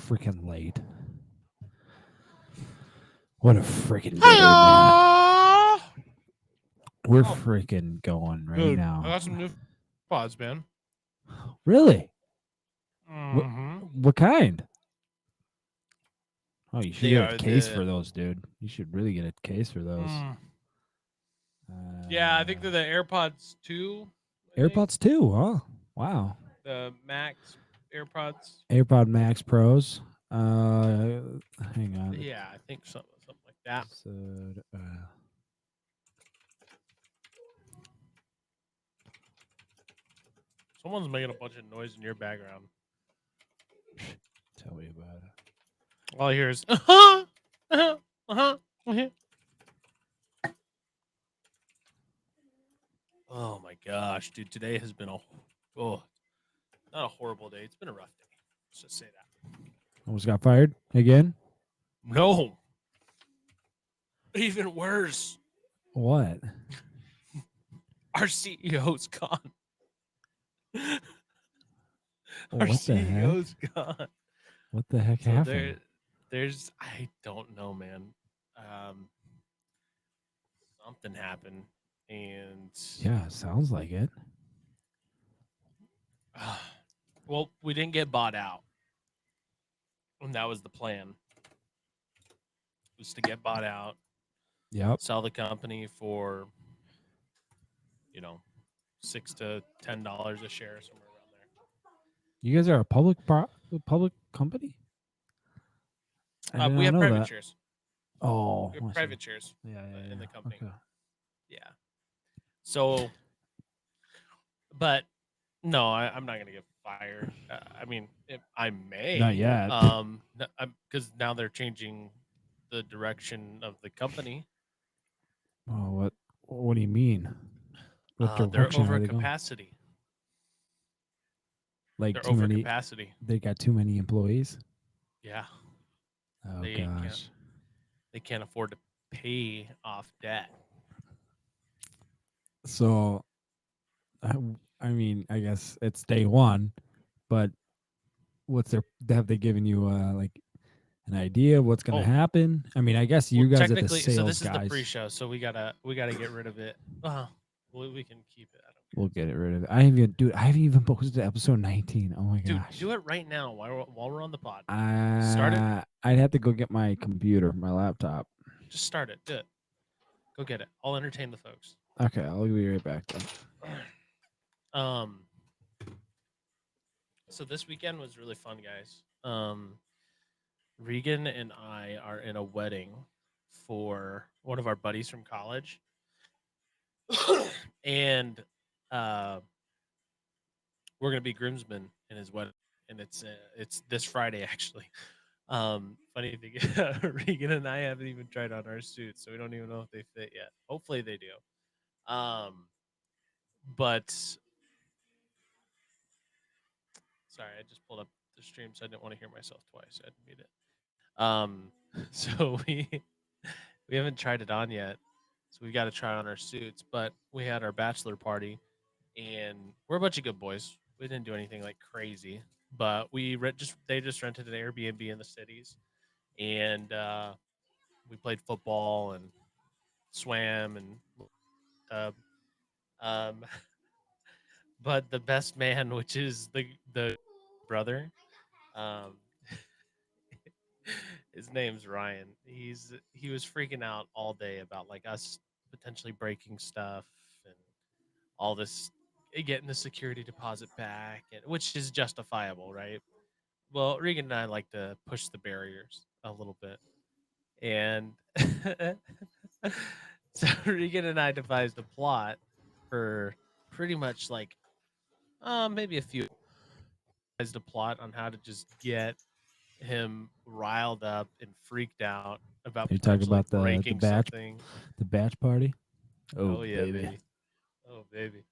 freaking late. What a freaking day, man. Hi-ya! We're Oh, freaking going right dude, I now. got some new pods, man. Really? What Mm-hmm. what kind? Oh, you should They get a are case the. for those, dude. You should really get a case for those. Mm, yeah, I think Uh, they're the AirPods 2. I think AirPods 2, huh? Wow. the Max AirPods. AirPod Max Pros. Uh, hang on. Yeah, I think something like that. So, Someone's making a bunch of noise in your background. tell me about it. All I hear is uh-huh, uh-huh, uh-huh. Oh my gosh, dude! Today has been not a horrible day. It's been a rough day. Let's just say that. Almost got fired again. No, even worse. What? Our CEO's gone. Our What the heck? CEO's gone. What the heck So happened? there's I don't know, man. Um, Something happened, and Yeah, sounds like it. well, we didn't get bought out, and that was the plan. Was to get bought out, Yep. sell the company for you know $6 to $10 a share, somewhere around there. You guys are a public company? I did We not have know private that. shares. Oh, We have I see. private shares Yeah, yeah, in the yeah. company. Okay. Yeah. So, but no, I'm not gonna get fired. I mean, I Not may, yet. because now they're changing the direction of the company. Oh, what do you mean? What They're direction are over they going? capacity. Like They're too over many capacity. they got too many employees? Yeah, Oh they can't. gosh. They can't afford to pay off debt. So I, I mean, I guess it's day 1, but what's their have they given you like an idea of what's going to Oh, happen? I mean, I guess well, you guys are the technically, so sales this is the guys. pre-show, so we gotta get rid of it. We can keep it. I don't care. We'll get it rid of it. I haven't even posted episode 19. Oh my Dude, gosh. do it right now while we're on the pod. Start it. I'd have to go get my computer, my laptop. Just start it. Do it. Go get it. I'll entertain the folks. Okay, I'll be right back then. Um. So this weekend was really fun, guys. Regan and I are in a wedding for one of our buddies from college, and uh, we're gonna be groomsmen in his wedding, and it's this Friday actually. Funny thing, Regan and I haven't even tried on our suits, so we don't even know if they fit yet. Hopefully they do. But sorry, I just pulled up the stream, so I didn't want to hear myself twice. I had to mute it. So we haven't tried it on yet, so we got to try on our suits. But we had our bachelor party, and we're a bunch of good boys. We didn't do anything like crazy, but they just rented an Airbnb in the cities, and we played football and swam and uh, um, but the best man, which is the brother, um, his name's Ryan. He was freaking out all day about like us potentially breaking stuff and all this, getting the security deposit back, which is justifiable, right? Well, Regan and I like to push the barriers a little bit, and so Regan and I devised a plot for pretty much like maybe a few devised a plot on how to just get him riled up and freaked out about You talk potentially about the breaking something. the batch party. Oh Oh yeah, baby. baby. Oh baby.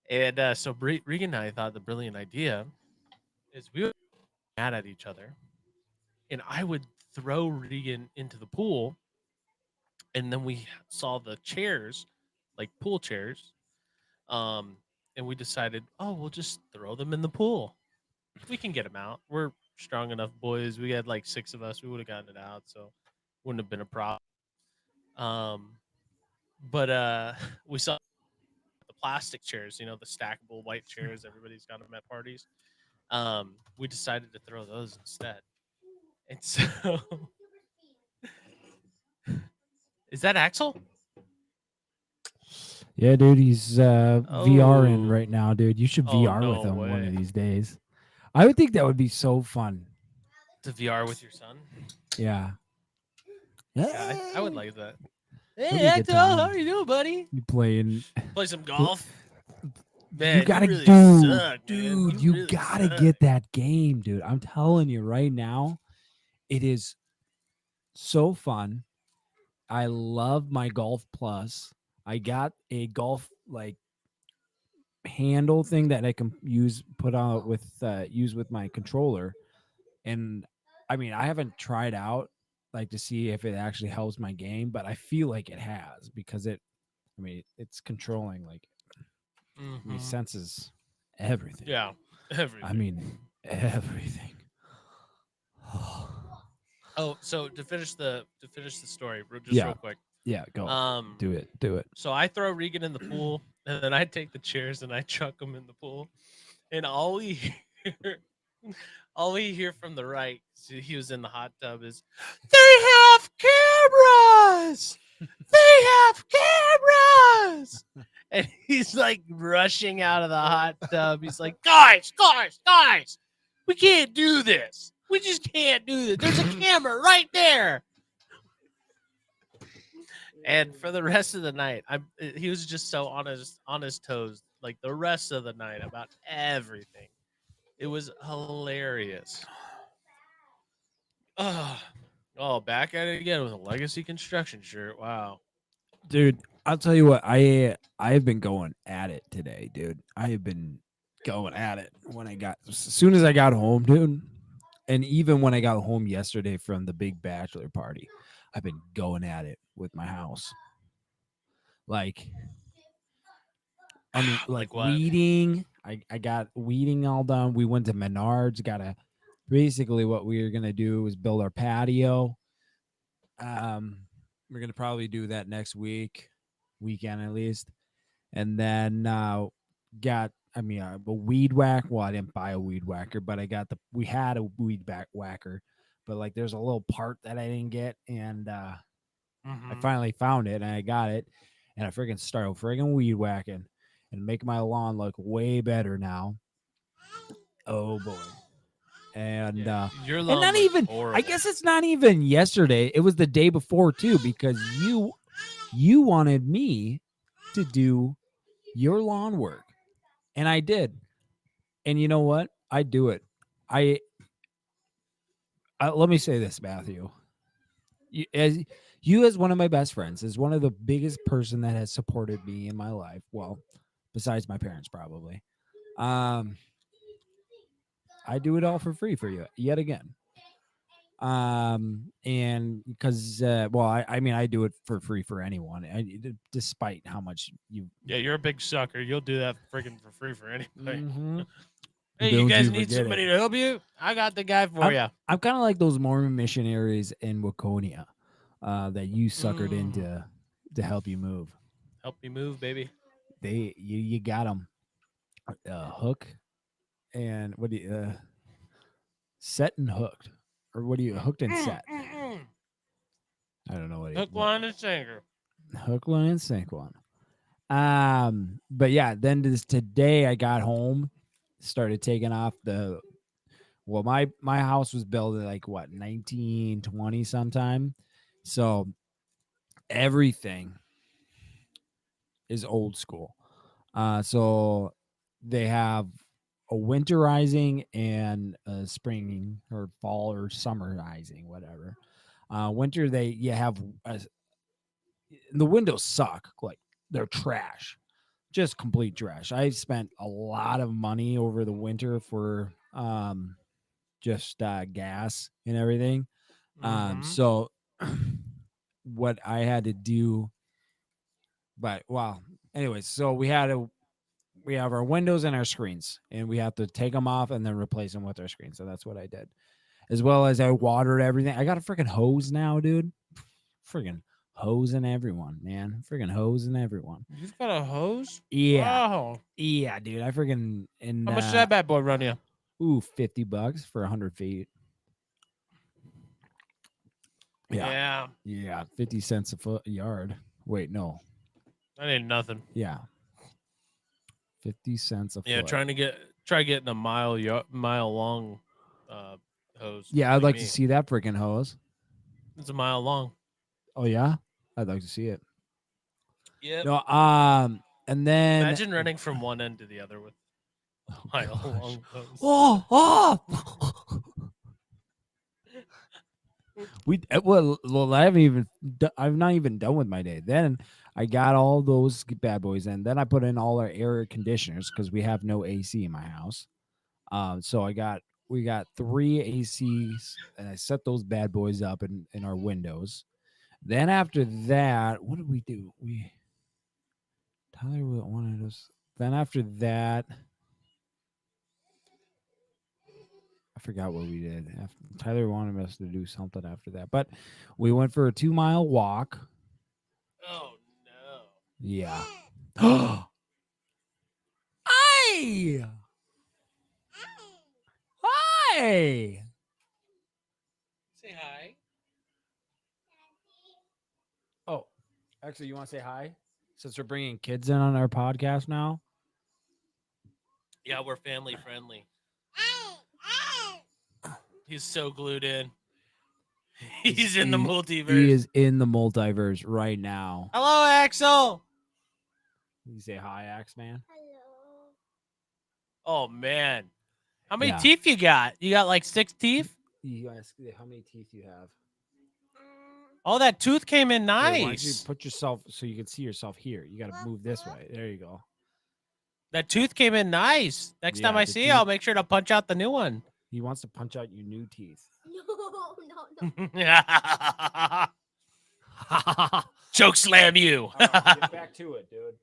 And so Regan and I thought the brilliant idea is we would be mad at each other, and I would throw Regan into the pool, and then we saw the chairs, like pool chairs, um, and we decided, oh, we'll just throw them in the pool. We can get them out. strong enough boys. We had like six of us. We would have gotten it out, so wouldn't have been a problem. Um, but we saw the plastic chairs, the stackable white chairs. Everybody's got them at parties. We decided to throw those instead. And so, is that Axel? Yeah, dude, he's VR in Oh, right now, dude. You should oh VR with no him one of way! these days. I would think that would be so fun. To VR with your son? Yeah. Yeah, I would Hey, like that. it'll Hey, be a good Axel, how time. are you doing, buddy? You playing. Play some golf. You Man, you gotta really do, suck, man. dude. You You really gotta suck. get that game, dude. I'm telling you right now, it is so fun. I love my Golf Plus. I got a golf like handle thing that I can put out with use with my controller. And I mean, I haven't tried out like to see if it actually helps my game, but I feel like it has because I mean, it's controlling like Mm-hmm. senses everything. Yeah, I everything. mean, everything. Oh, so to finish the story, just Yeah, real quick. yeah, go. Um, Do it. Do it. so I throw Regan in the pool, and then I take the chairs and I chuck them in the pool, and hear, all we hear from the right, he was in the hot tub, is they have cameras. They have cameras. And he's like rushing out of the hot tub. He's like, guys, we can't do this. We just can't do this. There's a camera right there. And for the rest of the night, he was just so on his toes, like the rest of the night about everything. It was hilarious. Oh, back at it again with a legacy construction shirt. Wow. Dude, I'll tell you what, I've been going at it today, dude. I have been going at it as soon as I got home, dude. And even when I got home yesterday from the big bachelor party, I've been going at it with my house. Like like Like what? weeding. I got weeding all done. We went to Menards, got a basically what we were gonna do was build our patio. Um we're gonna probably do that next weekend at least. And then got a weed whack. Well, I didn't buy a weed whacker, but we had a weed back whacker, but like there's a little part that I didn't get, and I Mm-hmm. finally found it and I got it, and I freaking started freaking weed whacking and making my lawn look way better now. Oh boy. And Yeah, your and lawn not looks even, I horrible. guess it's not even yesterday, it was the day before too, because you wanted me to do your lawn work, and I did. And you know what? I do it. I, let me say this, Matthew. You as one of my best friends, is one of the biggest person that has supported me in my life. Well, besides my parents, probably. Um, I do it all for free for you yet again. And because well, I mean, I do it for free for anyone, despite how much you. Yeah, you're a big sucker. You'll do that freaking for free for anybody. Mm-hmm. Hey, you Don't guys you need forget it. somebody to help you? I got the guy for I'm you. I'm kind of like those Mormon missionaries in Waconia, that you suckered Mm. into to help you move. Help me move, baby. You got them hook and what do you set and hooked, or what do you hooked and Mm, set? mm, mm. I don't know Hook, what line, and sinker. hook, line, and sink one. But yeah, then today I got home, started taking off the. Well, my house was built in like what 1920 sometime, so everything is old school. So they have a winterizing and a spring or fall or summerizing, whatever. Winter, you have the windows suck, like they're trash, just complete trash. I spent a lot of money over the winter for just gas and everything. Mm-hmm. So what I had to do, but well, anyways, so we have our windows and our screens, and we have to take them off and then replace them with our screens. So that's what I did, as well as I watered everything. I got a freaking hose now, dude. Freaking hosing everyone, man. Freaking hosing everyone. You've got a hose? Yeah, Wow. yeah, dude. I freaking How much did that bad boy run you? $50 for 100 feet. Yeah, yeah, 50 cents a yard. Wait, no, That ain't nothing. yeah, 50 cents a Yeah, foot. try getting a mile long uh hose Yeah, I'd like like to me. see that freaking hose. It's a mile long. Oh yeah, I'd like to see it. Yep. No, and then Imagine running from one end to the other with a oh mile gosh, long hose. oh. Well, I haven't even. I'm not even done with my day. Then I got all those bad boys in. Then I put in all our air conditioners because we have no AC in my house. So we got three ACs, and I set those bad boys up in our windows. Then after that, what did we do? Tyler wanted us. Then after that, I forgot what we did. Tyler wanted us to do something after that, but we went for a 2 mile walk. Oh no. Yeah. Hi. Hi. Say hi. Oh, actually, you want to say hi since we're bringing kids in on our podcast now? Yeah, we're family friendly. He's so glued in. He's in the He multiverse. is in the multiverse right now. Hello, Axel. You say hi, Axe Man. Oh man. How many Yeah. teeth you got? You got like 6 teeth? You ask how many teeth you have. Oh, that tooth came in Wait, why don't you nice. put yourself so you can see yourself here? You got to move this way. There you go. That tooth came in nice. Next time Yeah, I the see you, I'll teeth- make sure to punch out the new one. He wants to punch out your new teeth. Choke slam you. All right, get back to it, dude.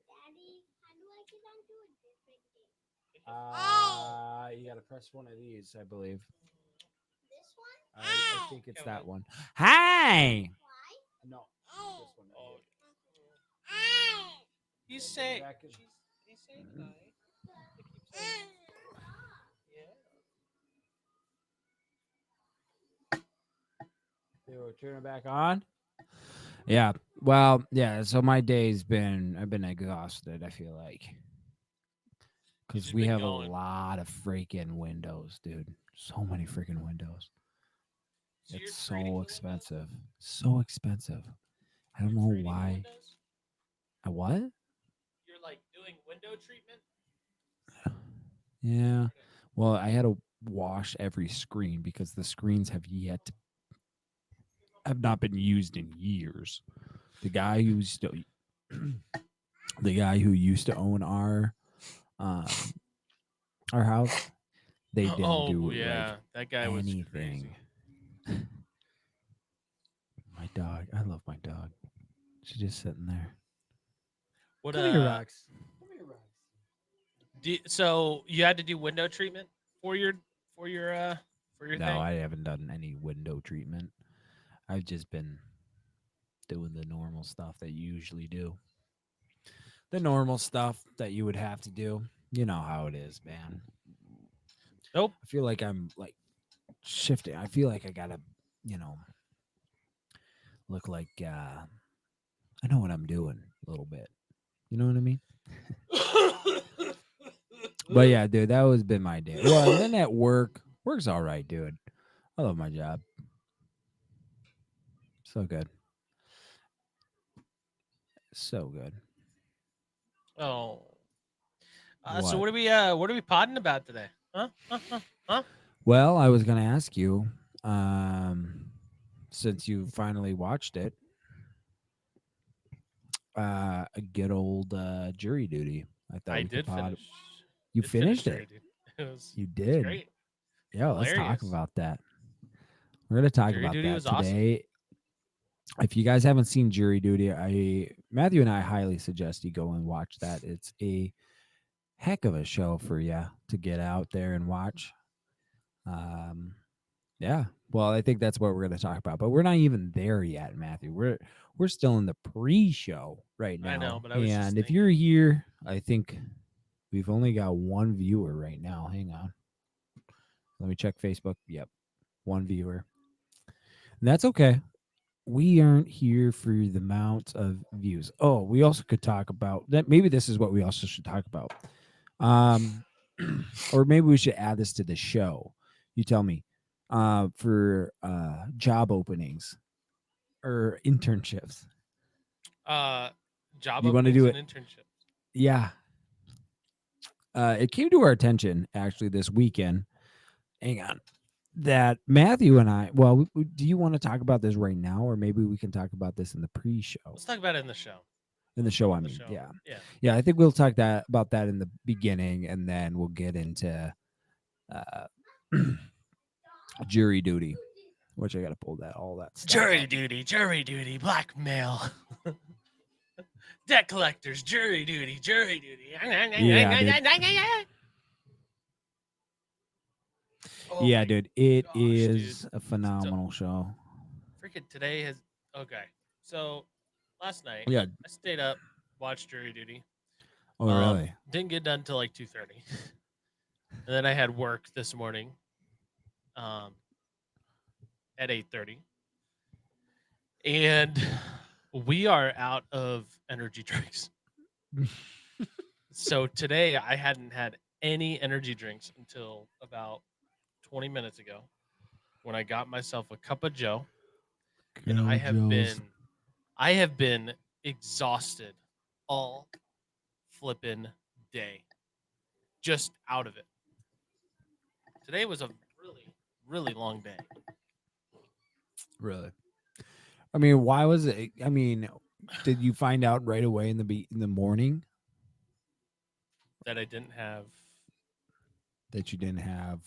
You got to press one of these, I believe. I think it's that one. Hi. No, this one. He's saying. Back in- He's saying hi. They keep saying, They will turn it back on. Yeah. Well, yeah. So my day's been. I've been exhausted. I feel like because just we been have going. a lot of freaking windows, dude. So many freaking windows. So you're It's treating so the expensive. So expensive. I don't know treating the why. windows? What? You're like doing window treatment? Yeah. Well, I had to wash every screen because the screens have not been used in years. The guy who's still the guy who used to own um our house, they didn't Oh do yeah, like that guy was crazy. anything. My dog, I love my dog. She's just sitting there. What Come here, Rox. Come here, Rox. So you had to do window treatment for your No, thing? I haven't done any window treatment. I've just been doing the normal stuff that you usually do. The normal stuff that you would have to do. You know how it is, man. Nope. I feel like I'm like shifting. I feel like I gotta, look like I know what I'm doing a little bit. You know what I mean? But yeah, dude, that was been my day. Well, and then at work's all right, dude. I love my job. So good. So good. Oh. So What? what are we podding about today? Huh? Huh? Well, I was gonna ask you, since you finally watched it, a good old jury duty. I thought I we could did pod. finish. You Did finish finished Jury it. Duty. It was You it's did. great. Yeah, let's talk Hilarious. about that. We're gonna talk Jury about Duty that was awesome. today. If you guys haven't seen Jury Duty, Matthew and I highly suggest you go and watch that. It's a heck of a show for you to get out there and watch. Um, yeah. Well, I think that's what we're going to talk about, but we're not even there yet, Matthew. We're still in the pre-show right I know, now. but I was just And if thinking. you're here, I think we've only got one viewer right now. Hang on. Let me check Facebook. Yep. One viewer. And that's okay. We aren't here for the amount of views. Oh, we also could talk about that. Maybe this is what we also should talk about. Um, or maybe we should add this to the show. You tell me. For job openings or internships. Uh, Job You want to openings do and it? internships. Yeah. It came to our attention actually this weekend. Hang on. That Matthew and I, well, do you want to talk about this right now, or maybe we can talk about this in the pre-show? Let's talk about it in the show. In the Let's do show, it I in the mean, show. yeah, Yeah. yeah. I think we'll talk that about that in the beginning, and then we'll get into uh, jury duty, which I got to pull that all that stuff up. Jury duty, blackmail, debt collectors, jury duty, jury duty. Yeah, dude. Oh Yeah, my dude. It gosh, dude. is a So phenomenal show. freaking today has okay. So last night Yeah. I stayed up, watched jury duty. Oh, really? Didn't get done till like 2:30. And then I had work this morning um at 8:30. And we are out of energy drinks. So today I hadn't had any energy drinks until about 20 minutes ago when I got myself a cup of Joe, and Go Joes. I have been exhausted all flippin' day. Just out of it. Today was a really really long day Really? I mean, why was it? I mean, did you find out right away in in the morning that I didn't have. that you didn't have?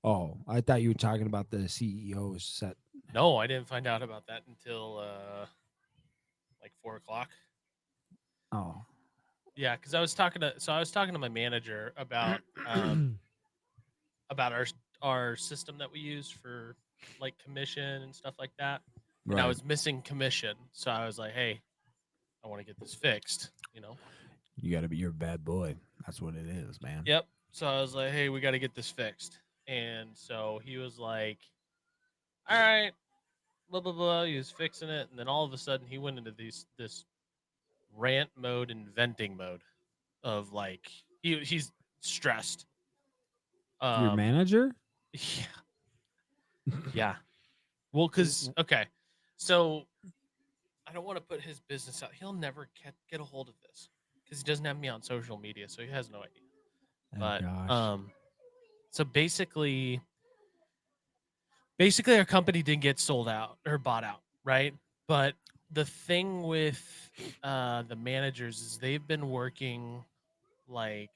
Oh, I thought you were talking about the CEO's set. No, I didn't find out about that until like 4 o'clock. Oh, Yeah, because I was talking to my manager about our system that we use for like commission and stuff like that. And I right. was missing commission. So I was like, hey, I want to get this fixed, you know? You got to be your bad boy. That's what it is, man. Yep. So I was like, hey, we got to get this fixed. And so he was like, all right, blah, blah, blah. He was fixing it. And then all of a sudden he went into this rant mode and venting mode of like, he's stressed. Your Um, manager? yeah. Yeah. Well, because, okay. So I don't want to put his business out. He'll never get a hold of this because he doesn't have me on social media, so he has no idea. Oh But gosh. so basically, our company didn't get sold out or bought out, right? But the thing with the managers is they've been working like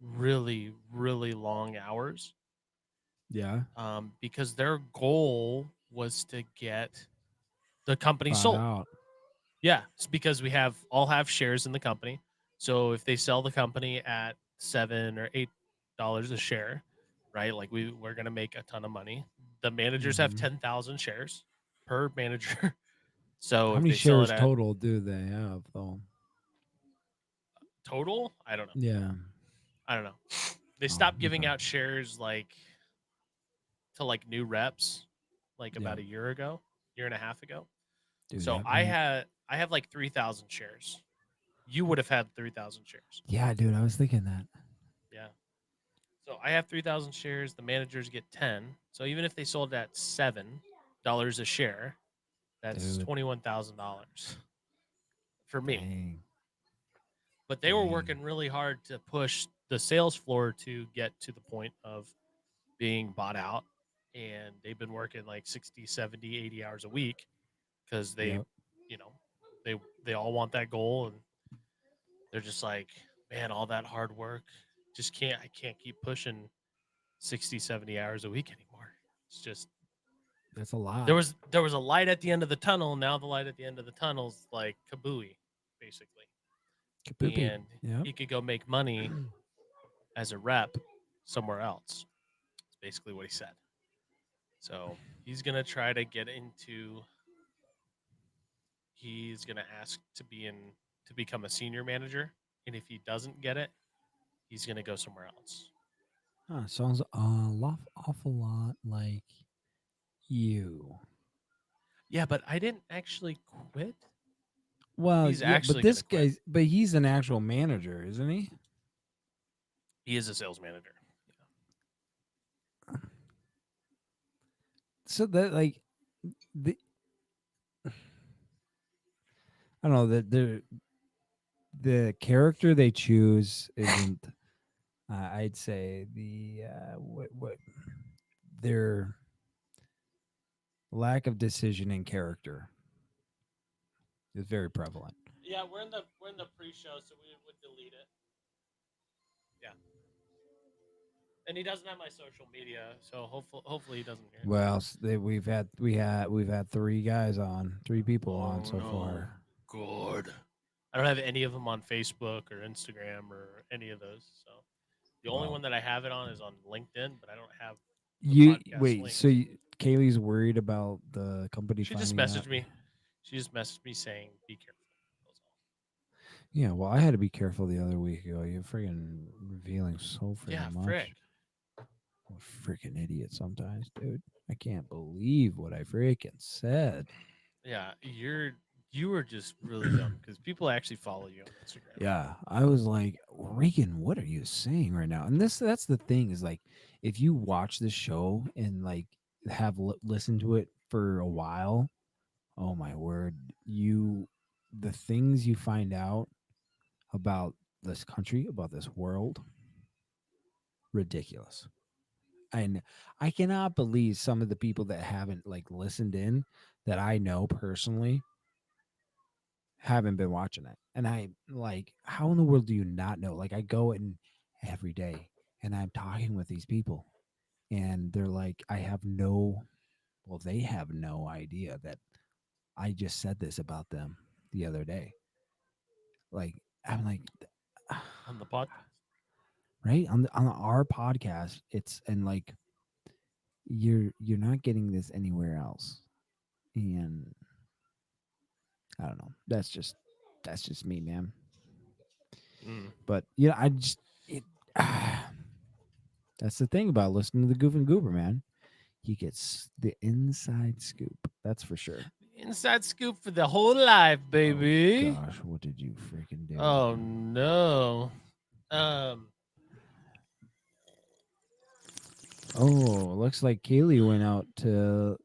really, really long hours Yeah. because their goal was to get the company Bought sold. out. Yeah, it's because we all have shares in the company. So if they sell the company at $7 or $8 a share, right? Like we're gonna make a ton of money. The managers have Mhm. 10,000 shares per manager. So How if many they sell it shares at total do they have, though? total, I don't know. Yeah. I don't know. They Oh, stopped giving okay. out shares like to like new reps like Yeah. about a year ago, year and a half ago. Do So that make? I have like 3,000 shares. You would have had 3,000 shares. Yeah, dude. I was thinking that. Yeah. So I have 3,000 shares. The managers get 10. So even if they sold at $7 a share, that's Dude. $21,000 for me. Dang. But they were Dang. working really hard to push the sales floor to get to the point of being bought out. And they've been working like 60, 70, 80 hours a week because they, Yep. you know, they all want that goal. And they're just like, man, all that hard work, I can't keep pushing 60, 70 hours a week anymore. It's just That's a lot. there was a light at the end of the tunnel. Now the light at the end of the tunnel is like kabooey, basically. Kapoopy. and Yep. he could go make money as a rep somewhere else. That's basically what he said. So he's gonna try to get into. He's gonna ask to become a senior manager, and if he doesn't get it, he's gonna go somewhere else. Sounds awful lot like you. Yeah, but I didn't actually quit. Well, He's yeah, but actually gonna this quit. guy's, but he's an actual manager, isn't he? He is a sales manager. So that like the I don't know that the character they choose isn't. I'd say the what their lack of decision in character is very prevalent. Yeah, we're in the pre-show, so we would delete it. Yeah, and he doesn't have my social media, so hopefully he doesn't hear it. Well, we've had three guys on, three people on Oh so no, far. God! I don't have any of them on Facebook or Instagram or any of those. So the only Well, one that I have it on is on LinkedIn, but I don't have the you podcast wait. So links. Kaylee's worried about the company She just finding out. messaged me. She just messaged me saying, "Be careful." That's all. Yeah, well, I had to be careful the other week ago. You're freaking revealing so Yeah, freaking frick. much. I'm a freaking idiot sometimes, dude. I can't believe what I freaking said. Yeah, you were just really dumb because people actually follow you on Instagram. Yeah, I was like, Reagan, what are you saying right now? And that's the thing is like, if you watch the show and like have listened to it for a while, oh my word, the things you find out about this country, about this world, ridiculous. And I cannot believe some of the people that haven't like listened in that I know personally haven't been watching it. And I like, how in the world do you not know? Like, I go in every day and I'm talking with these people, and they're like, well, they have no idea that I just said this about them the other day. Like, I'm like, On the podcast. right on our podcast, it's and like you're not getting this anywhere else, and I don't know. That's just me, man. Mm. But I just it. That's the thing about listening to the Goof and Goober, man. He gets the inside scoop. That's for sure. Inside scoop for the whole life, Oh baby. gosh, what did you freaking do? Oh no. Um. Oh, looks like Kaylee went out to.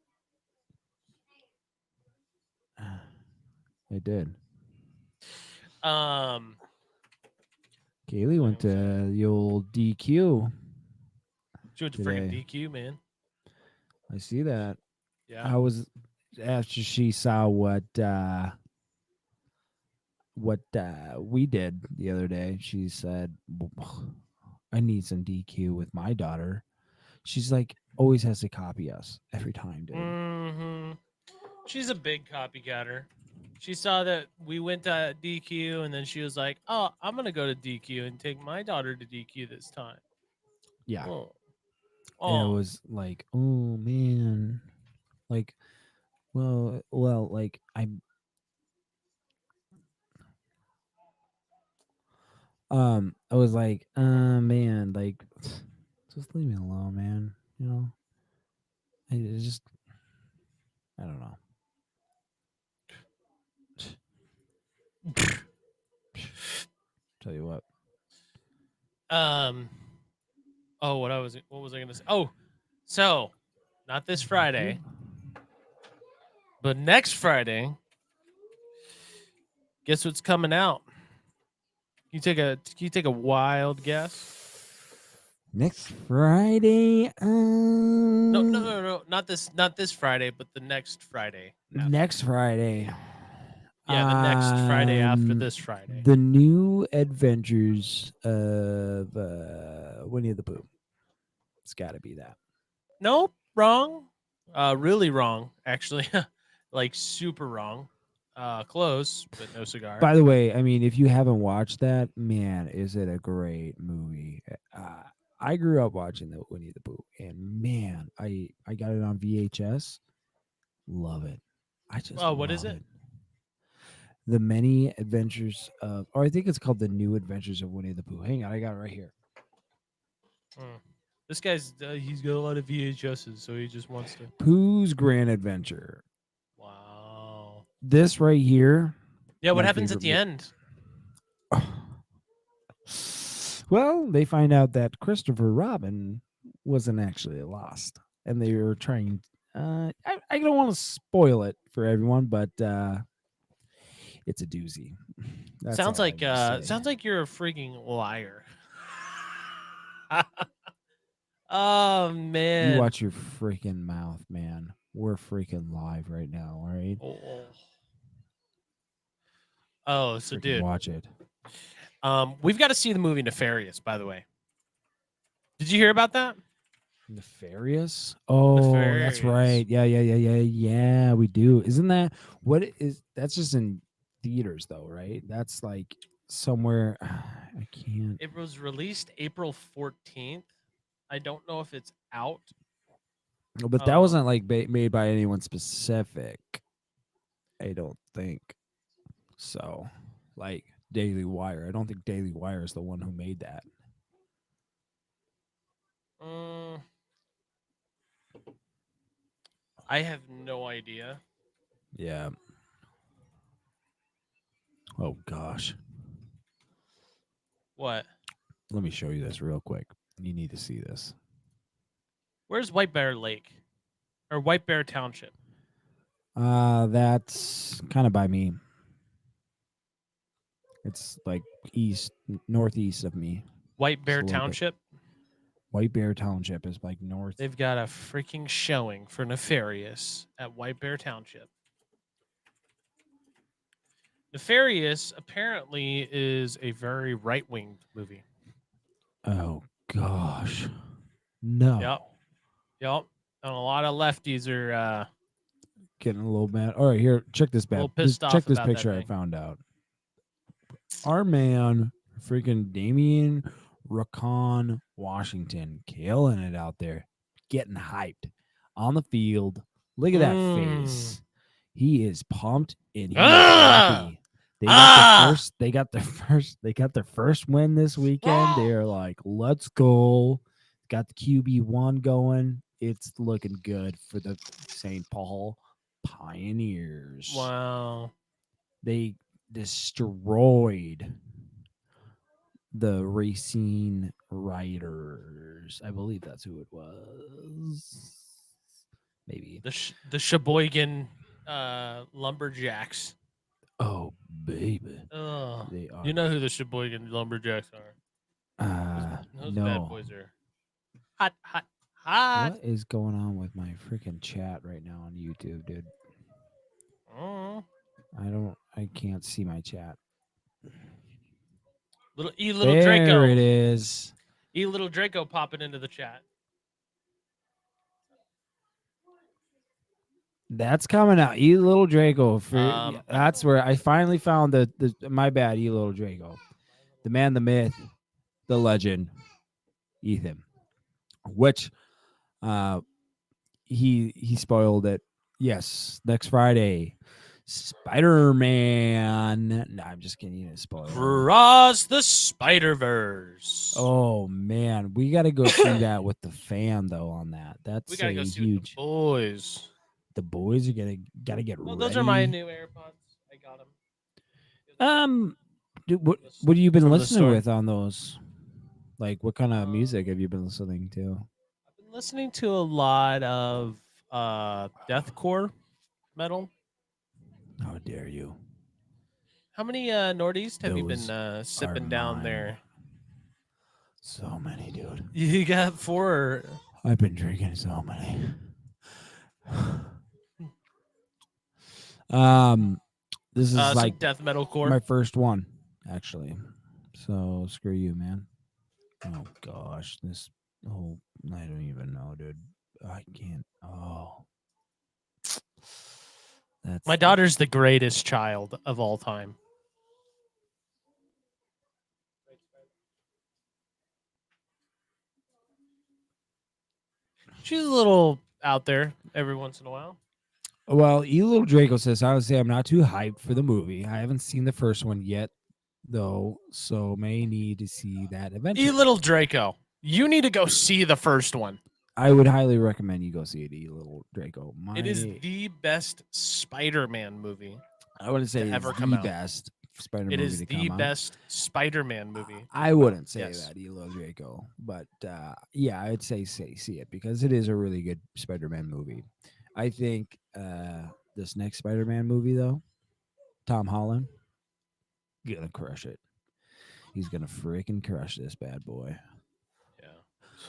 It did. Um. Kaylee What was I went gonna say? to the old DQ She went to freaking today. DQ, man. I see that. Yeah. I was after she saw what we did the other day. She said, "I need some DQ with my daughter." She's like, always has to copy us every time, dude. Mm-hmm. She's a big copycatter. She saw that we went to DQ, and then she was like, "Oh, I'm gonna go to DQ and take my daughter to DQ this time." Yeah, Oh, and it oh. was like, oh man, like, like I was like, man, like, just leave me alone, man. Just, I don't know. Tell you what. Um. Oh, what was I gonna say? Oh, so not this DQ. Friday, but next Friday. Guess what's coming out? Can you take a wild guess? Next Friday. No, no, no, no, not this Friday, but the next Friday after. Next Friday. Yeah, the next Friday after this Friday. The new adventures of Winnie the Pooh. It's got to be that. Nope, wrong. Really wrong, actually. Like super wrong. Close, but no cigar. By the way, I mean, if you haven't watched that, man, is it a great movie? I grew up watching the Winnie the Pooh, and man, I got it on VHS. Love it. I just Oh, what is love it? it. The Many Adventures of, or I think it's called The New Adventures of Winnie the Pooh. Hang on, I got it right here. Hmm. This guy's he's got a lot of VHSs, so he just wants to. Pooh's Grand Adventure. Wow. This right here, Yeah, what my happens at favorite the end? Well, they find out that Christopher Robin wasn't actually lost, and they were trying. I don't want to spoil it for everyone, but it's a doozy. That's all I gotta say. Sounds like you're a freaking liar. Oh You man. watch your freaking mouth, man. We're freaking live right now, all right? Oh. Oh, so Freaking dude, watch it. we've got to see the movie Nefarious. By the way, did you hear about that? Nefarious? Oh, that's Nefarious. right. Yeah. We do. Isn't that what is? That's just in theaters, though, right? That's like somewhere. I can't. It was released April 14th. I don't know if it's out. But that Um, wasn't like made by anyone specific. I don't think so. Like Daily Wire. I don't think Daily Wire is the one who made that. mm, I have no idea. Yeah. Oh gosh. What? Let me show you this real quick. You need to see this. Where's White Bear Lake or White Bear Township? That's kind of by me. It's like northeast of me. White Just Bear a little bit. Township. White Bear Township is like north. They've got a freaking showing for Nefarious at White Bear Township. Nefarious apparently is a very right-winged movie. Oh gosh. No. Yep. Yep. And a lot of lefties are Getting a little mad. All right, here, check this a little bad. pissed Check off this about that picture I thing. found out. Our man, freaking Damien Racon Washington, killing it out there, getting hyped on the field. Look at that face. He is pumped and he is happy. They got the first. They got their first. They got their first win this weekend. They're like, let's go. Got the QB1 going. It's looking good for the St. Paul Pioneers. Wow. They destroyed the Racine Riders. I believe that's who it was. Maybe. The Sheboygan Lumberjacks. Oh, baby. Oh, They are. you know who the Sheboygan Lumberjacks are? Those bad No. boys are hot, hot, hot. What is going on with my freaking chat right now on YouTube, dude? Oh. I can't see my chat. Little There Draco. it is. Little Draco popping into the chat. That's coming out. Little Draco. Um, That's where I finally found the my bad, Little Draco. The man, the myth, the legend, Ethan. Which he spoiled it. Yes, next Friday. Spider-Man. No, I'm just kidding. You didn't spoil it. Cross the Spider-Verse. Oh man, we got to go see that with the fam though. On that, that's we gotta go see huge. with the boys. The boys are gotta get Well, ready. those are my new AirPods. I got them. Dude, what have you been From the listening store. with on those? Like, what kind of music have you been listening to? I've been listening to a lot of deathcore metal. How dare you? How many Northeast have you Those been sipping are down mine. there? So many, dude. You got 4. I've been drinking so many. This is some like death metal core. my first one, actually. So screw you, man. Oh gosh, this whole I don't even know, dude. I can't. Oh, My daughter's the greatest child of all time. She's a little out there every once in a while. Well, E Little Draco says, honestly, I'm not too hyped for the movie. I haven't seen the first one yet, though, so may need to see that eventually. E Little Draco, you need to go see the first one. I would highly recommend you go see it, E Little Draco. It is the best Spider-Man movie. I wouldn't say to it's ever come the out. best Spider It movie is to the come out. best Spider-Man movie. I wouldn't say Yes. that, E Little Draco, but yeah, I'd say see it because it is a really good Spider-Man movie. I think this next Spider-Man movie, though, Tom Holland, gonna crush it. He's gonna freaking crush this bad boy.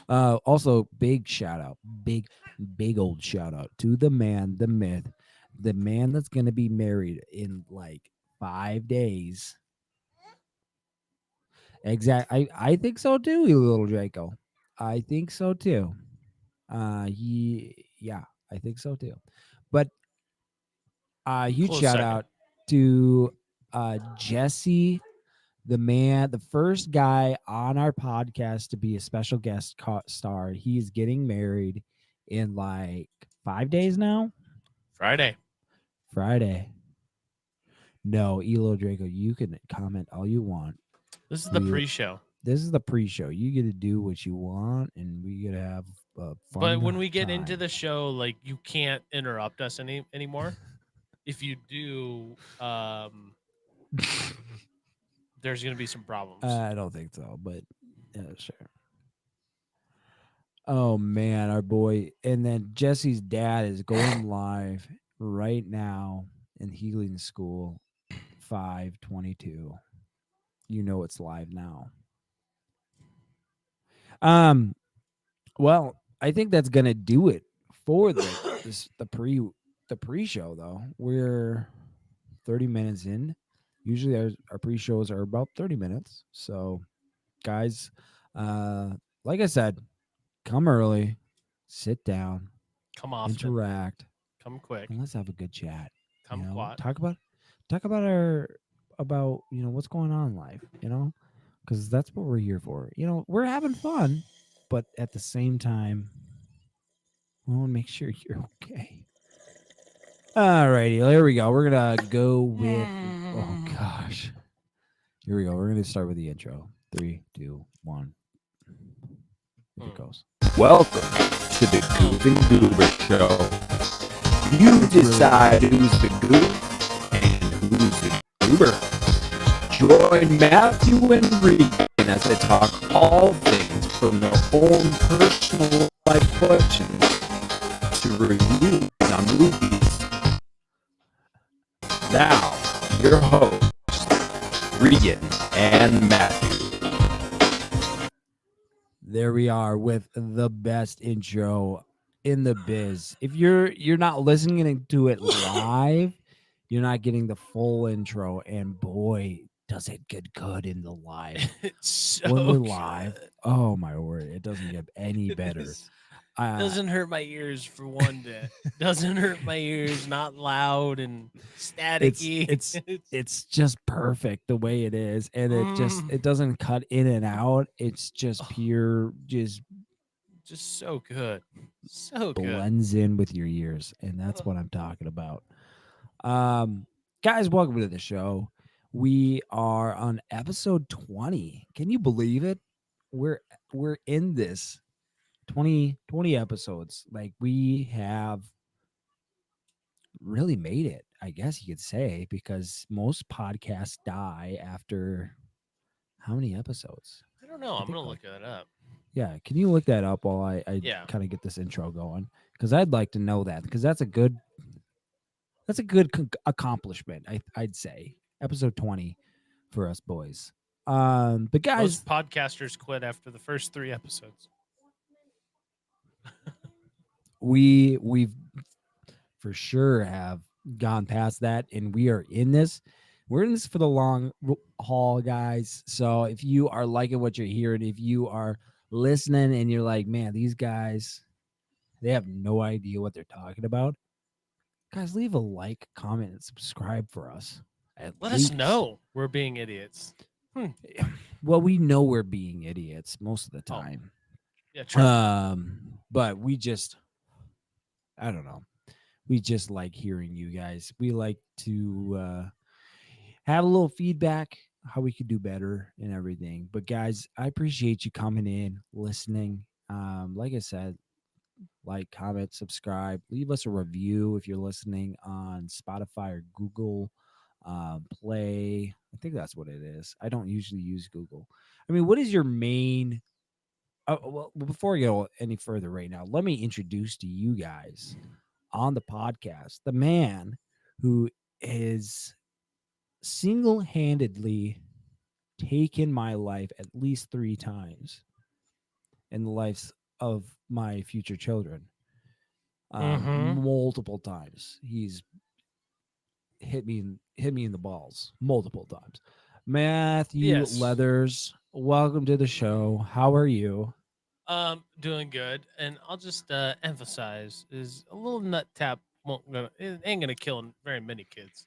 Yeah. Also, big shout out, big old shout out to the man, the myth, the man that's gonna be married in like 5 days. I think so too, you little Draco. I think so too. Yeah, I think so too. But huge Close shout second. out to Jesse, the man, the first guy on our podcast to be a special guest star. He's getting married in like 5 days now. Friday. No, Elo Draco, you can comment all you want. This is the pre-show. This is the pre-show. You get to do what you want, and we get to have fun. But when we get into time. the show, like you can't interrupt us anymore. If you do, there's gonna be some problems. I don't think so, but yeah, sure. Oh man, our boy, and then Jesse's dad is going live right now in Healing School, 5:22. You know it's live now. Well, I think that's gonna do it for the pre-show though. We're 30 minutes in. Usually our pre-shows are about 30 minutes. So guys, like I said, come early, sit down, Come often. interact, Come quick. and let's have a good chat. Come quiet. Talk about what's going on in life, because that's what we're here for. We're having fun, but at the same time, we want to make sure you're okay. Alrighty, there we go. We're gonna go with oh gosh. Here we go. We're gonna start with the intro. 3, 2, 1. Here it goes. Welcome to the Goof and Goober Show. You decide who's the goof and who's the goober. Join Matthew and Regan as they talk all things from their own personal life questions to reviews on movies. Now, your hosts, Regan and Matthew. There we are with the best intro in the biz. If you're not listening to it live, you're not getting the full intro. And boy, does it get good in the live. It's so When we're good. live, oh my word, it doesn't get any better. Doesn't hurt my ears for one bit. Doesn't hurt my ears. Not loud and staticky. It's just perfect the way it is, and it doesn't cut in and out. It's just pure, just so good, so good. blends in with your ears, and that's what I'm talking about. Guys, welcome to the show. We are on episode 20. Can you believe it? We're in this 20 episodes. Like, we have really made it, I guess you could say, because most podcasts die after how many episodes? I don't know. I'm gonna look that up. Yeah, can you look that up while I kind of get this intro going? Because I'd like to know that, because that's a good accomplishment. I'd say episode 20 for us boys. But guys, most podcasters quit after the first 3 episodes. we've for sure have gone past that, and we're in this for the long haul, guys. So if you are liking what you're hearing, if you are listening and you're like, man, these guys, they have no idea what they're talking about, guys, leave a like, comment, and subscribe for us. At Let least. us know we're being idiots. Well, we know we're being idiots most of the Oh. time. Yeah, true. But we just, I don't know. We just like hearing you guys. We like to have a little feedback, how we could do better and everything. But guys, I appreciate you coming in, listening. Like I said, like, comment, subscribe, leave us a review if you're listening on Spotify or Google Play. I think that's what it is. I don't usually use Google. I mean, what is your main? Well, before we go any further, right now, let me introduce to you guys on the podcast the man who is single-handedly taken my life at least 3 times in the lives of my future children. Multiple times he's hit me in the balls multiple times. Matthew Yes. Leathers, welcome to the show. How are you? Doing good, and I'll just emphasize is a little nut tap it ain't gonna kill very many kids.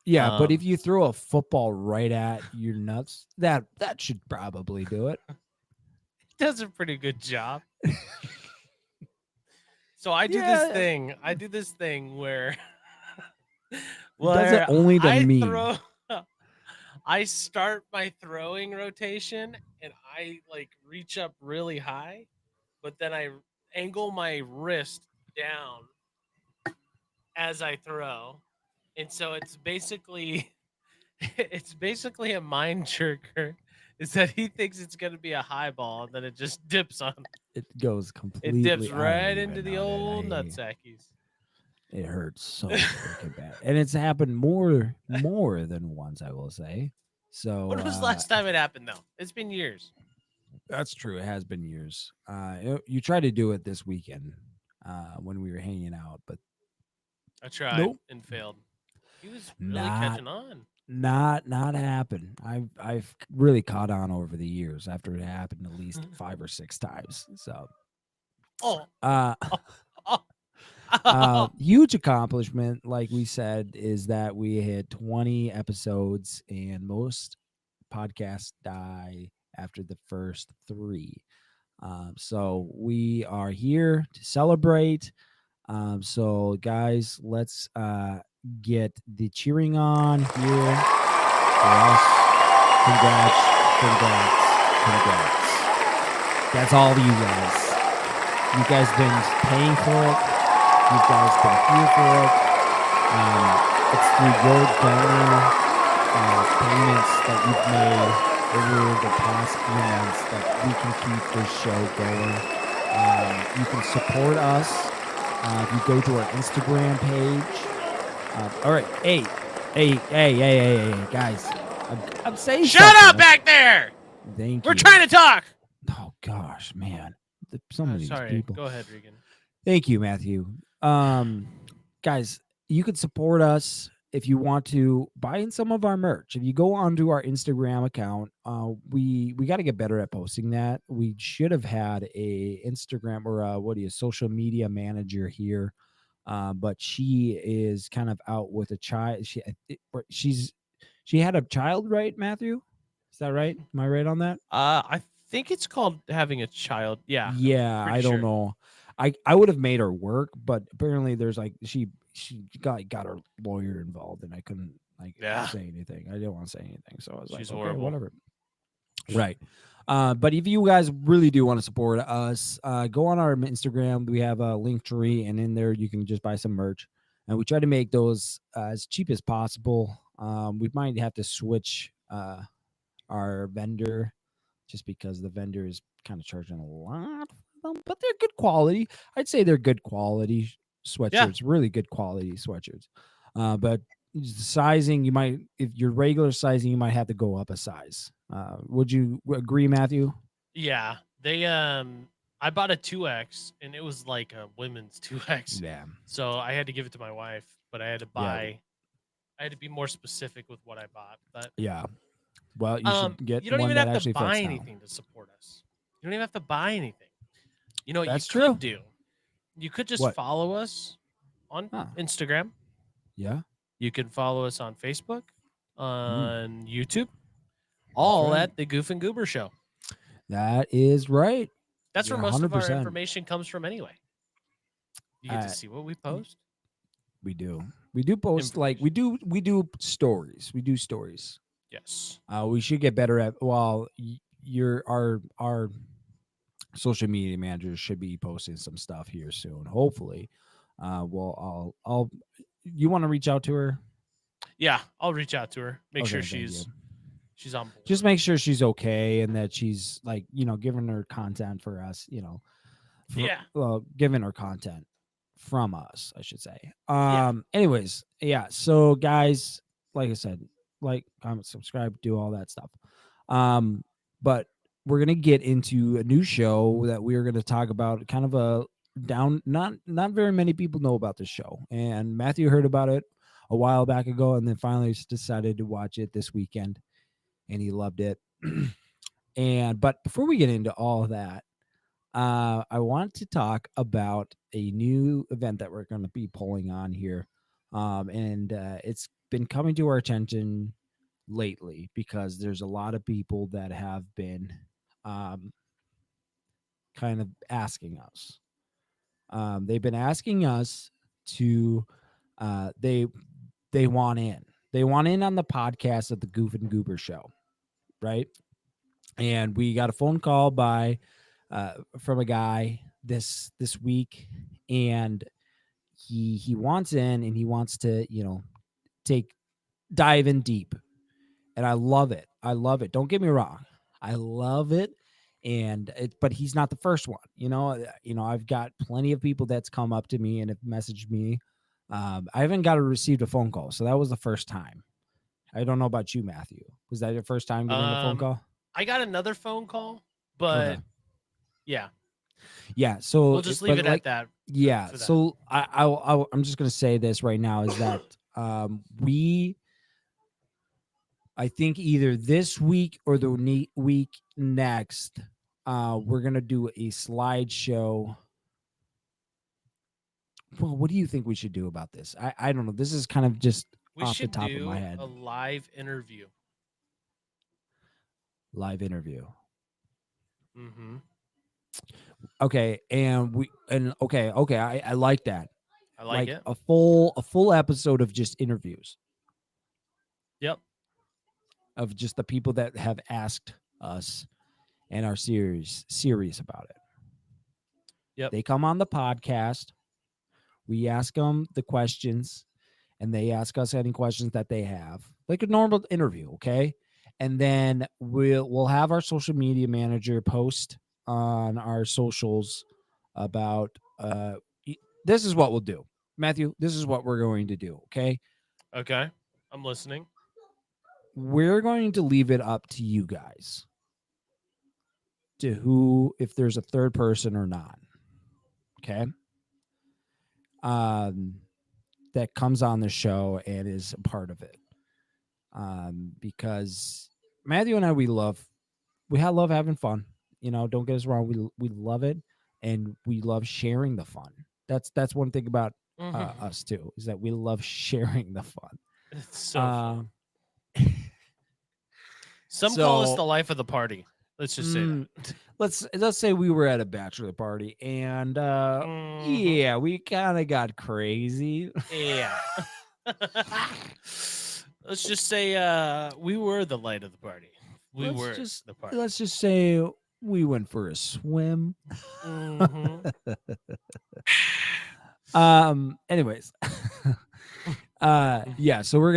Yeah, but if Um, you throw a football right at your nuts, that should probably do it. does a pretty good job. So I do Yeah. this thing. I do this thing where Does it where only to I me. throw I start my throwing rotation and I like reach up really high, but then I angle my wrist down as I throw. And so it's basically it's basically a mind jerker. Is that he thinks it's gonna be a high ball and then it just dips on. It goes It completely. dips I don't right even into the know, dude. old nutsackies. It hurts so freaking bad, and it's happened more than once, I will say. So When was the last time it happened though? It's been years. that's true. It has been years. You tried to do it this weekend when we were hanging out, but I tried nope, and failed. He was really not catching on. not happen. I've really caught on over the years after it happened at least 5 or 6 times. So Oh, uh oh, oh. huge accomplishment, like we said, is that we hit 20 episodes, and most podcasts die after the first 3. So we are here to celebrate. So guys, let's get the cheering on here for us. Congrats. That's all of you guys. You guys been paying for it. You guys been here for it. It's through your donor payments that you've made over the past few months that we can keep this show going. You can support us if you go to our Instagram page. All right, hey, guys, I'm saying Shut something. up back there! Thank you. We're trying to talk. Oh gosh, man, some of these Sorry. people. Go ahead, Regan. Thank you, Matthew. Guys, you could support us if you want to buy in some of our merch. If you go onto our Instagram account, we got to get better at posting that. We should have had a Instagram or social media manager here, but she is kind of out with a child. She had a child, right, Matthew? Is that right? Am I right on that? I think it's called having a child. Yeah. Yeah, I don't know. I would have made her work, but apparently there's like she got her lawyer involved, and I couldn't say anything. I didn't want to say anything, so I was She's like, okay, horrible. whatever. Right. But if you guys really do want to support us, go on our Instagram. We have a link tree, and in there you can just buy some merch, and we try to make those as cheap as possible. We might have to switch our vendor, just because the vendor is kind of charging a lot for them, but they're good quality. I'd say they're good quality sweatshirts, really good quality sweatshirts. But sizing, you might, if your regular sizing, you might have to go up a size. Would you agree, Matthew? Yeah. They I bought a 2X and it was like a women's 2X. Yeah. So I had to give it to my wife, but I had to buy I had to be more specific with what I bought. But yeah. Well, you should get you don't one even that have actually to buy fits now. anything to support us. You don't even have to buy anything. You know what That's you true. could do? You could just What? follow us on Instagram Yeah. You can follow us on Facebook, on YouTube, That's all right. at the Goof and Goober Show. That is right. That's where Yeah, most of our 100%. information comes from anyway. You get to see what we post. We do. We do post like we do stories. We do stories. Yes. We should get better at your our social media managers should be posting some stuff here soon. Hopefully. I'll you want to reach out to her? Yeah, I'll reach out to her. Make sure Okay, thank you. she's on board. Just make sure she's okay and that she's like, giving her content for us, Yeah. giving her content from us, I should say. Yeah. Anyways, yeah. So guys, like I said, like, comment, subscribe, do all that stuff. But we're gonna get into a new show that we are gonna talk about. Kind of a down. Not very many people know about this show, and Matthew heard about it a while back ago, and then finally decided to watch it this weekend, and he loved it. But before we get into all of that, I want to talk about a new event that we're going to be pulling on here. And it's been coming to our attention lately because there's a lot of people that have been kind of asking us. They've been asking us to, they want in. They want in on the podcast of the Goof and Goober show, right? And we got a phone call from a guy this week, and he wants in and he wants to dive in deep, and I love it. Don't get me wrong, I love it. But he's not the first one. I've got plenty of people that's come up to me and have messaged me. I haven't received a phone call, so that was the first time. I don't know about you, Matthew. Was that your first time getting a phone call? I got another phone call, but Okay. yeah. So We'll just leave it at that. Yeah. for that. So I'm just gonna say this right now is that I think either this week or the week next, we're gonna do a slideshow. Well, what do you think we should do about this? I don't know. This is kind of just We off the should top of do my head. a live interview. Live interview. Mm-hmm. Okay, okay. I like that. I like it. A full episode of just interviews. Yep. Of just the people that have asked us and are serious about it. Yep. They come on the podcast. We ask them the questions, and they ask us any questions that they have, like a normal interview. Okay, and then we'll have our social media manager post on our socials about this is what we'll do, Matthew. This is what we're going to do. Okay, I'm listening. We're going to leave it up to you guys to if there's a third person or not. Okay. That comes on the show and is a part of it. Because Matthew and I, we love having fun. Don't get us wrong. We love it, and we love sharing the fun. That's one thing about us too, is that we love sharing the fun. It's so fun. Some call us the life of the party. Let's just say that. Let's say we were at a bachelor party, and yeah, we kind of got crazy. Yeah. Let's just say we were the light of the party. The party. Let's just say we went for a swim. Anyways. Yeah, so we're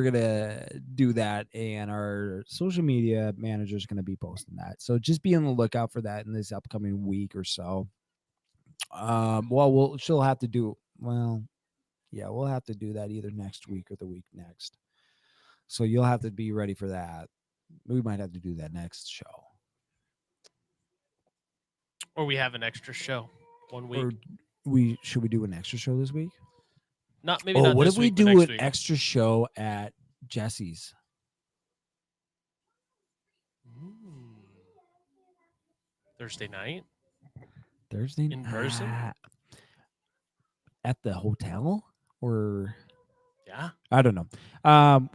gonna do that, and our social media manager is gonna be posting that, so just be on the lookout for that in this upcoming week or so. We'll have to do that either next week or the week next, so you'll have to be ready for that. We might have to do that next show, or we have an extra show 1 week. Or should we do an extra show this week? Not what if we do an extra show at Jesse's? Thursday night? In person? At the hotel? Or Yeah. I don't know.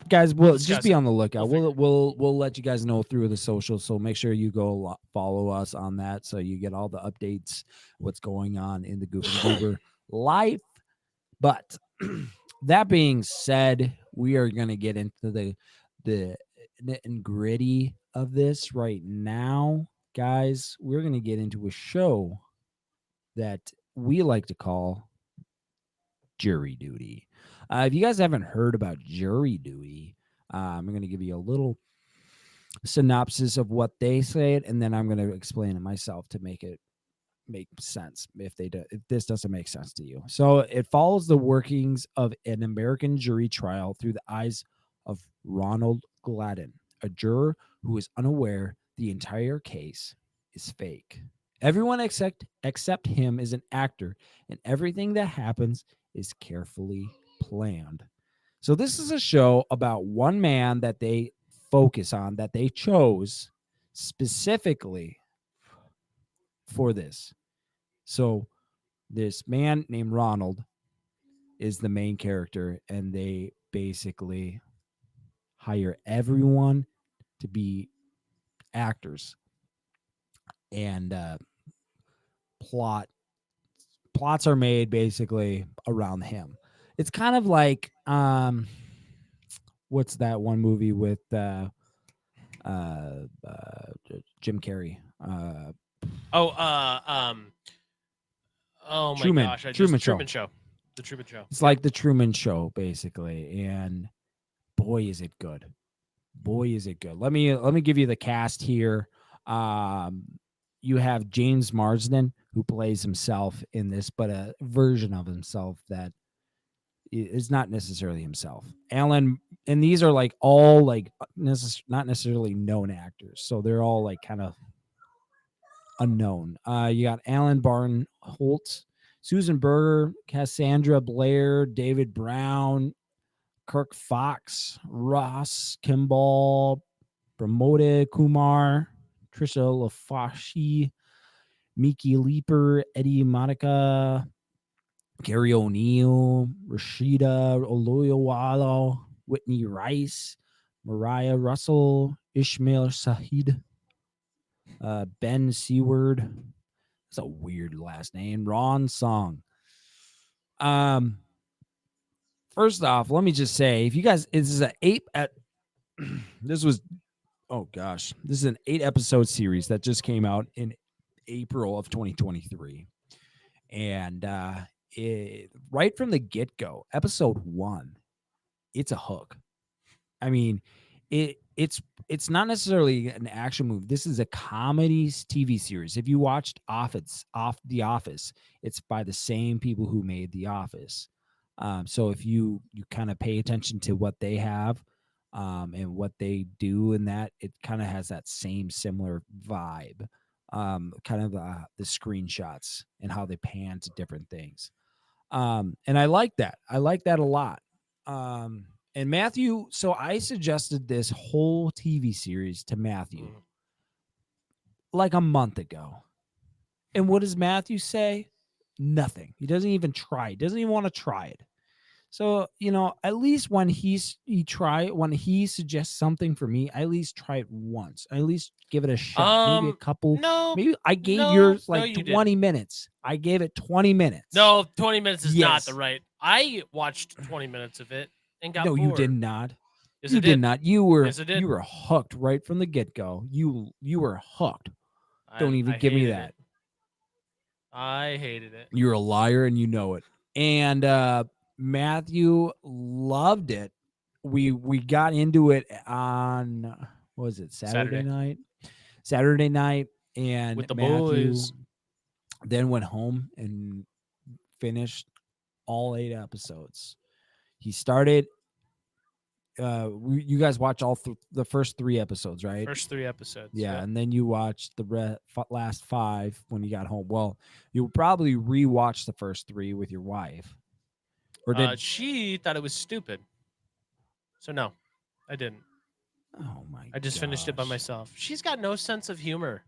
Guys, we'll just discuss be it. on the lookout. We'll figure We'll let you guys know through the socials. So make sure you go follow us on that, so you get all the updates, what's going on in the Goof and Goober life. But that being said, we are going to get into the nit and gritty of this right now, guys. We're going to get into a show that we like to call Jury Duty. If you guys haven't heard about Jury Duty, I'm going to give you a little synopsis of what they said, and then I'm going to explain it myself to make it make sense if this doesn't make sense to you. So it follows the workings of an American jury trial through the eyes of Ronald Gladden, a juror who is unaware the entire case is fake. Everyone except him is an actor, and everything that happens is carefully planned. So this is a show about one man that they focus on, that they chose specifically for this. So this man named Ronald is the main character, and they basically hire everyone to be actors, and plots are made basically around him. It's kind of like what's that one movie with Jim Carrey? Oh, oh my Truman. gosh! Truman Truman Show. Show. The Truman Show. It's like the Truman Show, basically, and boy, is it good! Boy, is it good! Let me give you the cast here. You have James Marsden, who plays himself in this, but a version of himself that is not necessarily himself. Alan, and these are like all like not necessarily known actors, so they're all like kind of unknown. You got Alan Barton Holt, Susan Berger, Cassandra Blair, David Brown, Kirk Fox, Ross Kimball, Pramode Kumar, Trisha Lafashi, Miki Leeper, Eddie Monica, Gary O'Neill, Rashida Oloyawalo, Whitney Rice, Mariah Russell, Ishmael Sahid, Ben Seward. That's a weird last name. Ron Song. First off, let me just say, if you guys, this is an this is an 8-episode series that just came out in April of 2023, and right from the get-go, episode 1, it's a hook. I mean, it's not necessarily an action movie. This is a comedy TV series. If you watched The Office, it's by the same people who made The Office. So if you kind of pay attention to what they have and what they do in that, it kind of has that same similar vibe. Kind of the screenshots and how they pan to different things. And I like that. I like that a lot. And Matthew, so I suggested this whole TV series to Matthew like a month ago. And what does Matthew say? Nothing. He doesn't even try. He doesn't even want to try it. So, at least when he suggests something for me, I at least try it once. I at least give it a shot. Maybe a couple. No. Maybe I gave no, yours no, like you 20 minutes. I gave it 20 minutes. No, 20 minutes is not Yes. the right. I watched 20 minutes of it and got No, bored. you did not. Yes, You I did not. You were Yes, I did. you were hooked right from the get-go. You were hooked. Don't even give me hated that. it. I hated it. You're a liar and you know it. And Matthew loved it. We got into it on what was it, Saturday night? Saturday night, and With the Matthew boys. then went home and finished all 8 episodes. He started you guys watch all the first 3 episodes, right? First 3 episodes. Yeah, and then you watched the last 5 when you got home. Well, you'll probably rewatch the first 3 with your wife. Or did she thought it was stupid. So no, I didn't. Oh my! I just finished it by gosh. myself. She's got no sense of humor.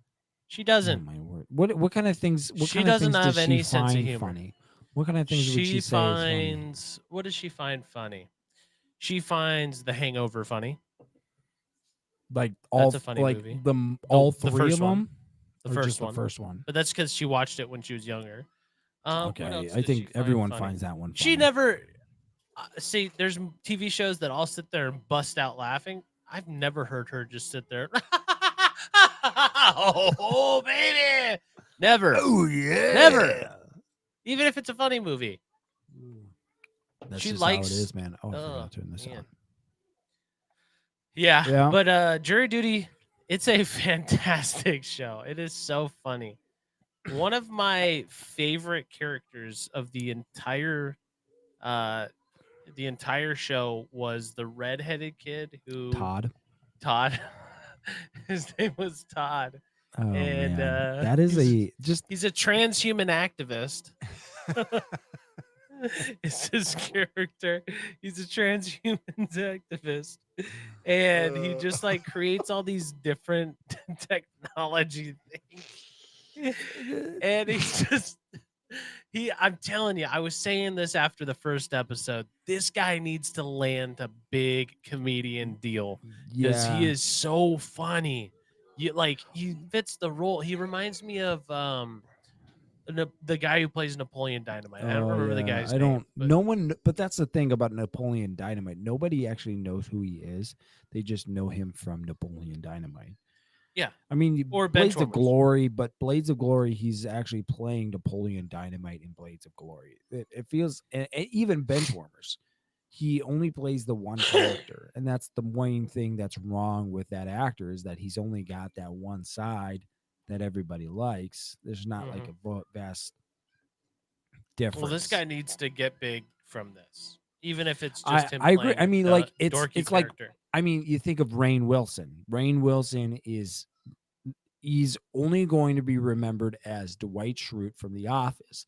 She Oh doesn't. my word! What kind of things? What She kind of doesn't things have does any she sense of find humor. funny? What kind of things would she say is funny? What does she find funny? she finds The Hangover funny. Like That's a funny movie. all The three first of one. them, The or first just the one. first one. But that's because she watched it when she was younger. What Okay, else I did she think find everyone funny? finds that one funny. She never see. There's TV shows that I'll sit there and bust out laughing. I've never heard her just sit there. Oh baby, never, Oh yeah, never. Even if it's a funny movie, That's she just likes. how it is, man. Oh, I Oh, forgot to turn this man. on. Yeah, Yeah. but Jury Duty, it's a fantastic show. It is so funny. One of my favorite characters of uh the entire show was the redheaded kid who Todd. His name was Todd. Oh And man, that is he's a transhuman activist. It's his character. He's a transhuman activist. And he just like creates all these different technology things. And he's just I'm telling you, I was saying this after the first episode. This guy needs to land a big comedian deal because he yeah. is so funny. He fits the role. He reminds me of the guy who plays Napoleon Dynamite. I don't remember the guy's I name. don't. No one. But that's the thing about Napoleon Dynamite. Nobody actually knows who he is. They just know him from Napoleon Dynamite. Yeah. I mean, Or Blades of Benchwarmers. Glory, but Blades of Glory, he's actually playing Napoleon Dynamite in Blades of Glory. It feels, and even Benchwarmers, he only plays the one character, and that's the main thing that's wrong with that actor is that he's only got that one side that everybody likes. There's not like a vast difference. Well, this guy needs to get big from this, even if it's just him. I agree. I mean, the like dorky it's like character. I mean, you think of Rainn Wilson. Rainn Wilson he's only going to be remembered as Dwight Schrute from The Office.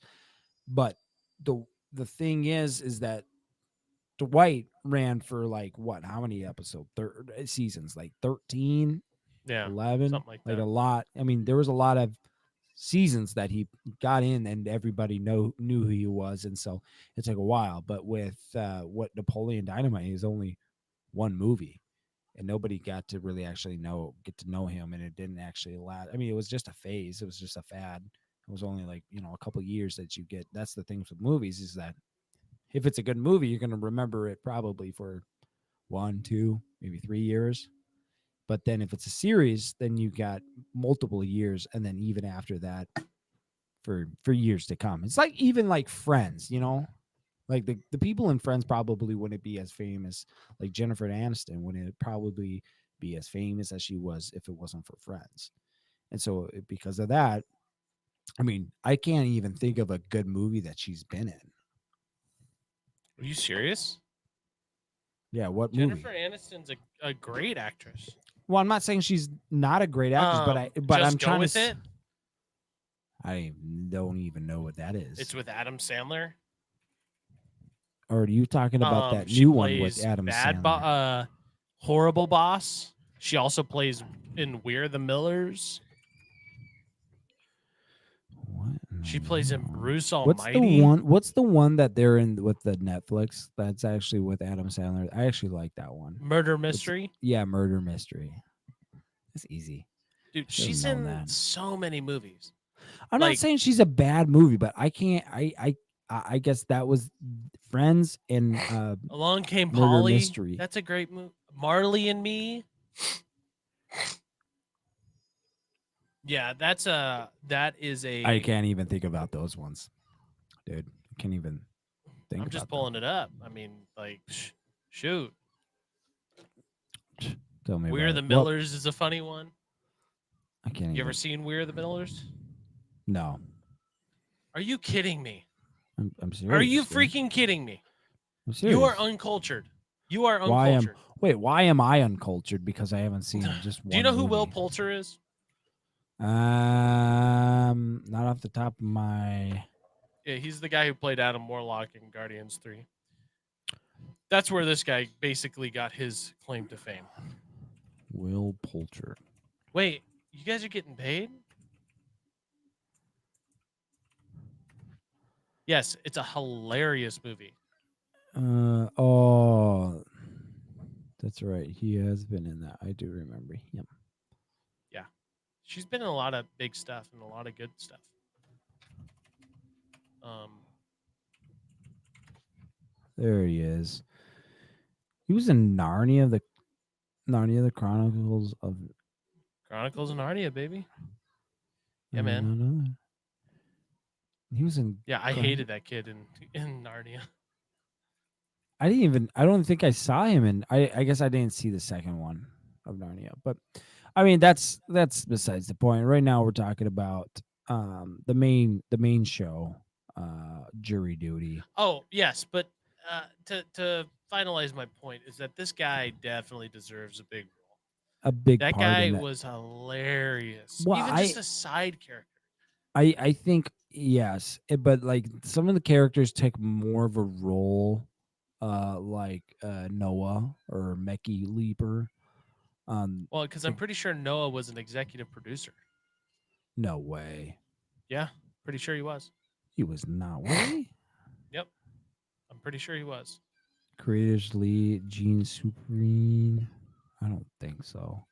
But the thing is that Dwight ran for like what? How many seasons? Like 13, Yeah, 11, something like like that. a lot. I mean, there was a lot of seasons that he got in and everybody knew who he was, and so it took a while. But with what Napoleon Dynamite is only one movie, and nobody got to really actually get to know him, and it didn't actually last. I mean, it was just a phase. It was just a fad. It was only like a couple years that you get. That's the things with movies is that if it's a good movie, you're going to remember it probably for 1, 2, maybe 3 years. But then if it's a series, then you got multiple years, and then even after that, for years to come. It's like even like Friends, like the people in Friends probably wouldn't be as famous. Like Jennifer Aniston wouldn't probably be as famous as she was if it wasn't for Friends. And so because of that, I mean, I can't even think of a good movie that she's been in. Are you serious? Yeah, what Jennifer movie? Aniston's a great actress. Well, I'm not saying she's not a great actress, but Just I'm Go trying With to. It. I don't even know what that is. It's with Adam Sandler. Or are you talking about that She new one plays with Adam bad Sandler? horrible boss. She also plays in We're the Millers. What? She plays in Bruce What's Almighty. What's the one that they're in with the Netflix? That's actually with Adam Sandler. I actually like that one. Murder Mystery. Yeah, Murder Mystery. It's easy. Dude, Should've she's known in that. so many movies. I'm not saying she's a bad movie, but I can't. I guess that was Friends and Along Came Murder Polly. Mystery. That's a great movie. Marley and Me. Yeah, that is a. I can't even think about those ones, dude. I can't even think. I'm just pulling it up. I mean, like, shoot. Tell me. We're the Millers is a funny one. I can't. You ever seen We're the Millers? No. Are you kidding me? I'm serious. Are you dude. freaking kidding me? I'm serious. You are uncultured. You are uncultured. Why am I uncultured? Because I haven't seen just one. Do you know who movie. Will Poulter is? Not off the top of my. Yeah, he's the guy who played Adam Warlock in Guardians 3. That's where this guy basically got his claim to fame. Will Poulter. Wait, you guys are getting paid? Yes, it's a hilarious movie. That's right. He has been in that. I do remember him. Yeah, she's been in a lot of big stuff and a lot of good stuff. Um, There he is. He was in Narnia, the Chronicles of. Chronicles of Narnia, baby. I Yeah, did man. not know that. He was in. Yeah, I hated that kid in Narnia. I didn't even. I don't think I saw him in. I guess I didn't see the second one of Narnia, but I mean that's besides the point. Right now we're talking about the main show, Jury Duty. Oh yes, but to finalize my point is that this guy definitely deserves a big role. A big That part guy in that. was hilarious, Well, even just a side character. I think yes, but like some of the characters take more of a role, like Noah or Mekki Leaper. Well, because I'm pretty sure Noah was an executive producer. No way, Yeah, pretty sure he was. he was not. Was he? Yep, I'm pretty sure he was. Creators lead Gene Supreme. I don't think so.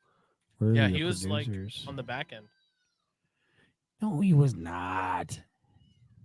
Where are Yeah, the he was like producers? on the back end. No, he was not.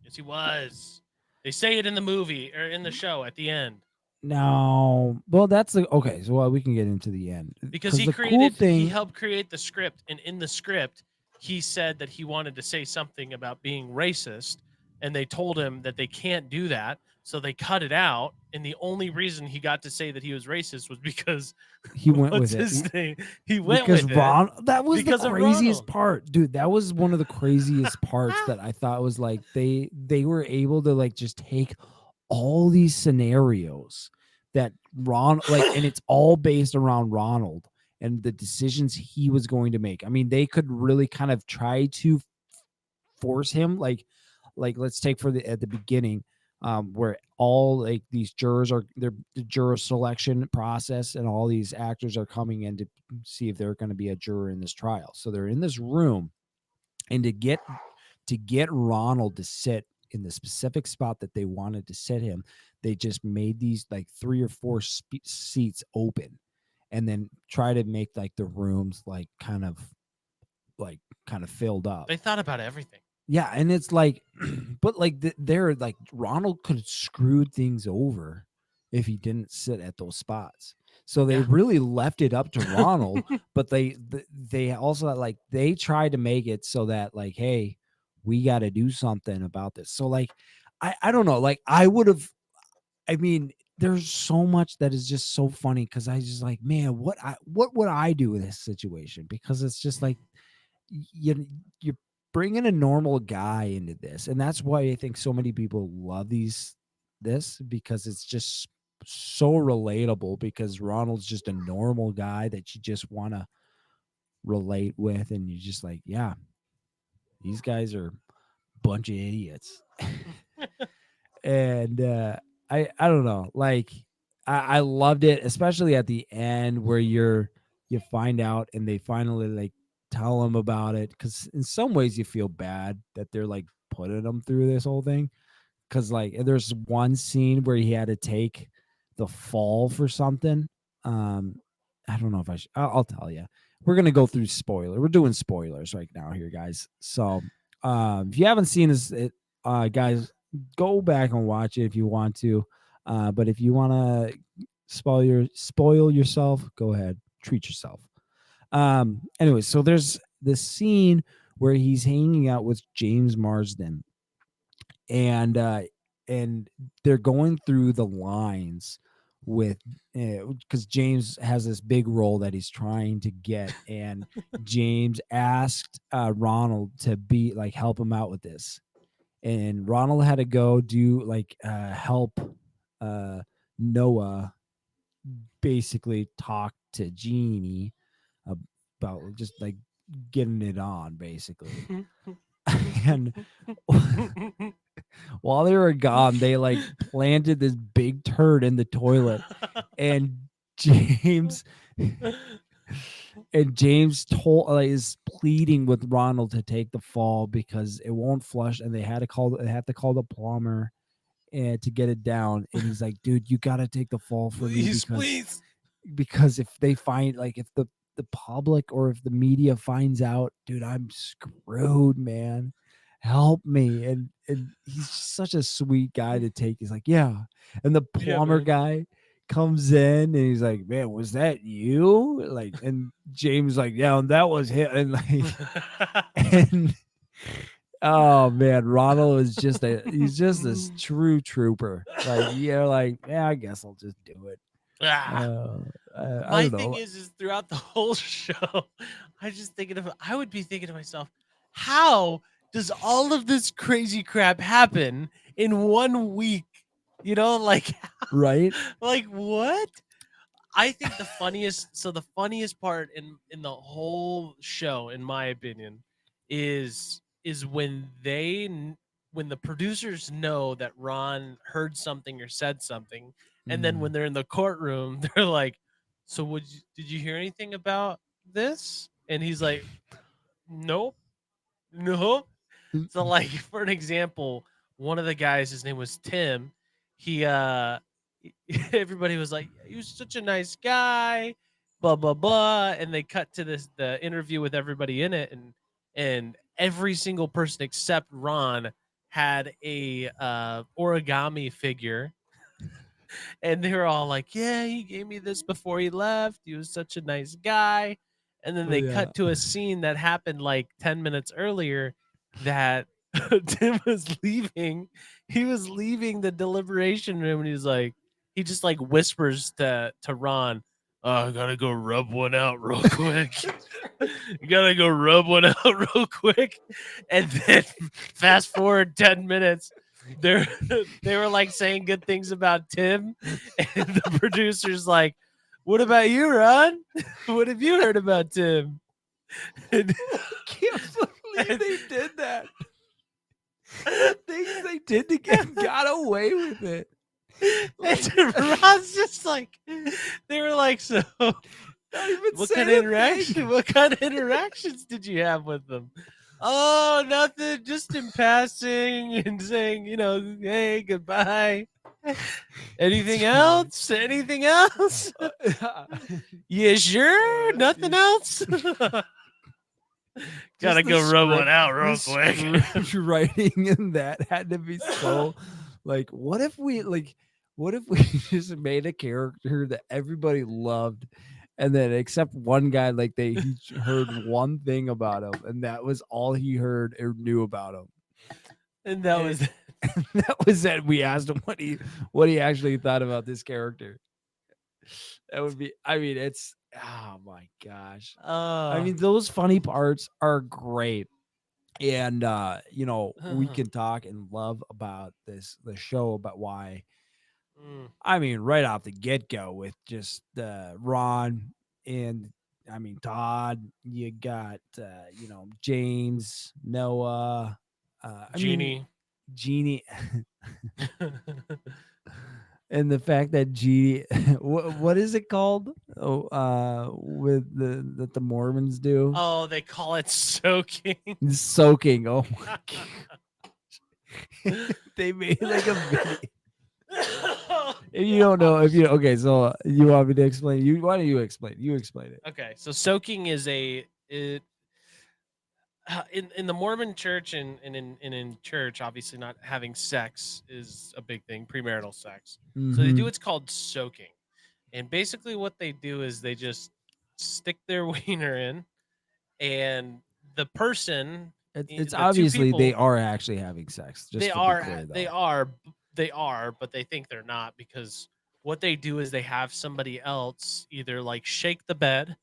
Yes, he was. They say it in the movie or in the show at the end No. Well, that's the okay. So we can get into the end because he the created. cool thing. He helped create the script, and in the script, he said that he wanted to say something about being racist, and they told him that they can't do that, so they cut it out. And the only reason he got to say that he was racist was because He went what's with it. his name? He went Because with Ron, that was the because of craziest Ronald. part, dude. That was one of the craziest parts that I thought was like they were able to like just take all these scenarios that and it's all based around Ronald and the decisions he was going to make. I mean, they could really kind of try to force him, like let's take for the at the beginning, where all like these jurors are the juror selection process and all these actors are coming in to see if they're going to be a juror in this trial. So they're in this room, and to get Ronald to sit in the specific spot that they wanted to sit him, they just made these like 3 or 4 seats open, and then try to make like the rooms like kind of filled up. They thought about everything. Yeah, and it's like, but like they're like Ronald could have screwed things over if he didn't sit at those spots. So they Yeah. really left it up to Ronald, but they also like they tried to make it so that like, hey, we got to do something about this. So like, I don't know, like I would have. I mean, there's so much that is just so funny because I just like, man, what would I do in this situation? Because it's just like you're bringing a normal guy into this, and that's why I think so many people love this because it's just so relatable because Ronald's just a normal guy that you just want to relate with, and you're just like, yeah, these guys are a bunch of idiots. And I don't know, like I loved it, especially at the end where you find out and they finally like tell him about it, because in some ways you feel bad that they're like putting him through this whole thing, because like there's one scene where he had to take the fall for something. I don't know if I'll tell you. We're gonna go through spoiler. We're doing spoilers right now here, guys. So if you haven't seen this, guys, go back and watch it if you want to. But if you want to spoil yourself, go ahead, treat yourself. Anyway, so there's this scene where he's hanging out with James Marsden, and they're going through the lines with because James has this big role that he's trying to get, and James asked Ronald to be like help him out with this, and Ronald had to go do like help Noah basically talk to Jeannie about just like getting it on basically. And while they were gone, they like planted this big turd in the toilet, and James is pleading with Ronald to take the fall because it won't flush, and they have to call the plumber to get it down. And he's like, dude, you got to take the fall for me please. because if they find like if the public or if the media finds out, dude, I'm screwed, man. Help me. And he's just such a sweet guy to take. He's like, yeah. And the Yeah, plumber man. guy comes in and he's like, man, was that you? Like, and James like, yeah, and that was him. And like, and oh man, Ronald is just he's just this true trooper. Like, you're like, yeah, I guess I'll just do it. Ah. I My don't thing know. is throughout the whole show, I would be thinking to myself, how does all of this crazy crap happen in 1 week? You know, like, Right? like what? I think the funniest part in the whole show, in my opinion, is when when the producers know that Ron heard something or said something, and then when they're in the courtroom, they're like, "So did you hear anything about this?" And he's like, "Nope, no." So like for an example, one of the guys, his name was Tim. He everybody was like, he was such a nice guy, blah blah blah. And they cut to the interview with everybody in it, and every single person except Ron had a origami figure. And they were all like, yeah, he gave me this before he left. He was such a nice guy. And then they Yeah. cut to a scene that happened like 10 minutes earlier that Tim was leaving. He was leaving the deliberation room, and he just like whispers to Ron, oh, I gotta go rub one out real quick. You gotta go rub one out real quick. And then fast forward 10 minutes, they were like saying good things about Tim, and the producer's like, what about you, Ron? What have you heard about Tim? And, Can't believe they did that. Things they did to got away with it. and Ron's just like, they were like, so Not even what saying kind of interaction? What kind of interactions did you have with them? Oh, nothing. Just in passing and saying, hey, goodbye. Anything else? Anything else? Yeah, sure. Nothing else. Gotta go rub one out real quick. Writing in that had to be so like, what if we just made a character that everybody loved, and then except one guy, like he heard one thing about him, and that was all he heard or knew about him. And that was and that was it. We asked him what he actually thought about this character. That would be, I mean, it's, oh my gosh. I mean, those funny parts are great. And we can talk and love about the show, about why. I mean, right off the get-go with just Ron and I mean Todd, you got James, Noah, Jeannie. Jeannie. And the fact that Jeannie, what is it called? With that the Mormons do. Oh, they call it soaking. Soaking. Oh my gosh. They made like a video. If you don't know, okay, so you want me to explain? Why don't you explain? You explain it. Okay, so soaking is in the Mormon church and in church, obviously not having sex is a big thing, premarital sex. So they do what's called soaking. And basically what they do is they just stick their wiener in, and the person, It's the two obviously they people, are actually having sex. Just they to be are clear, though. they are, but they think they're not, because what they do is they have somebody else either like shake the bed.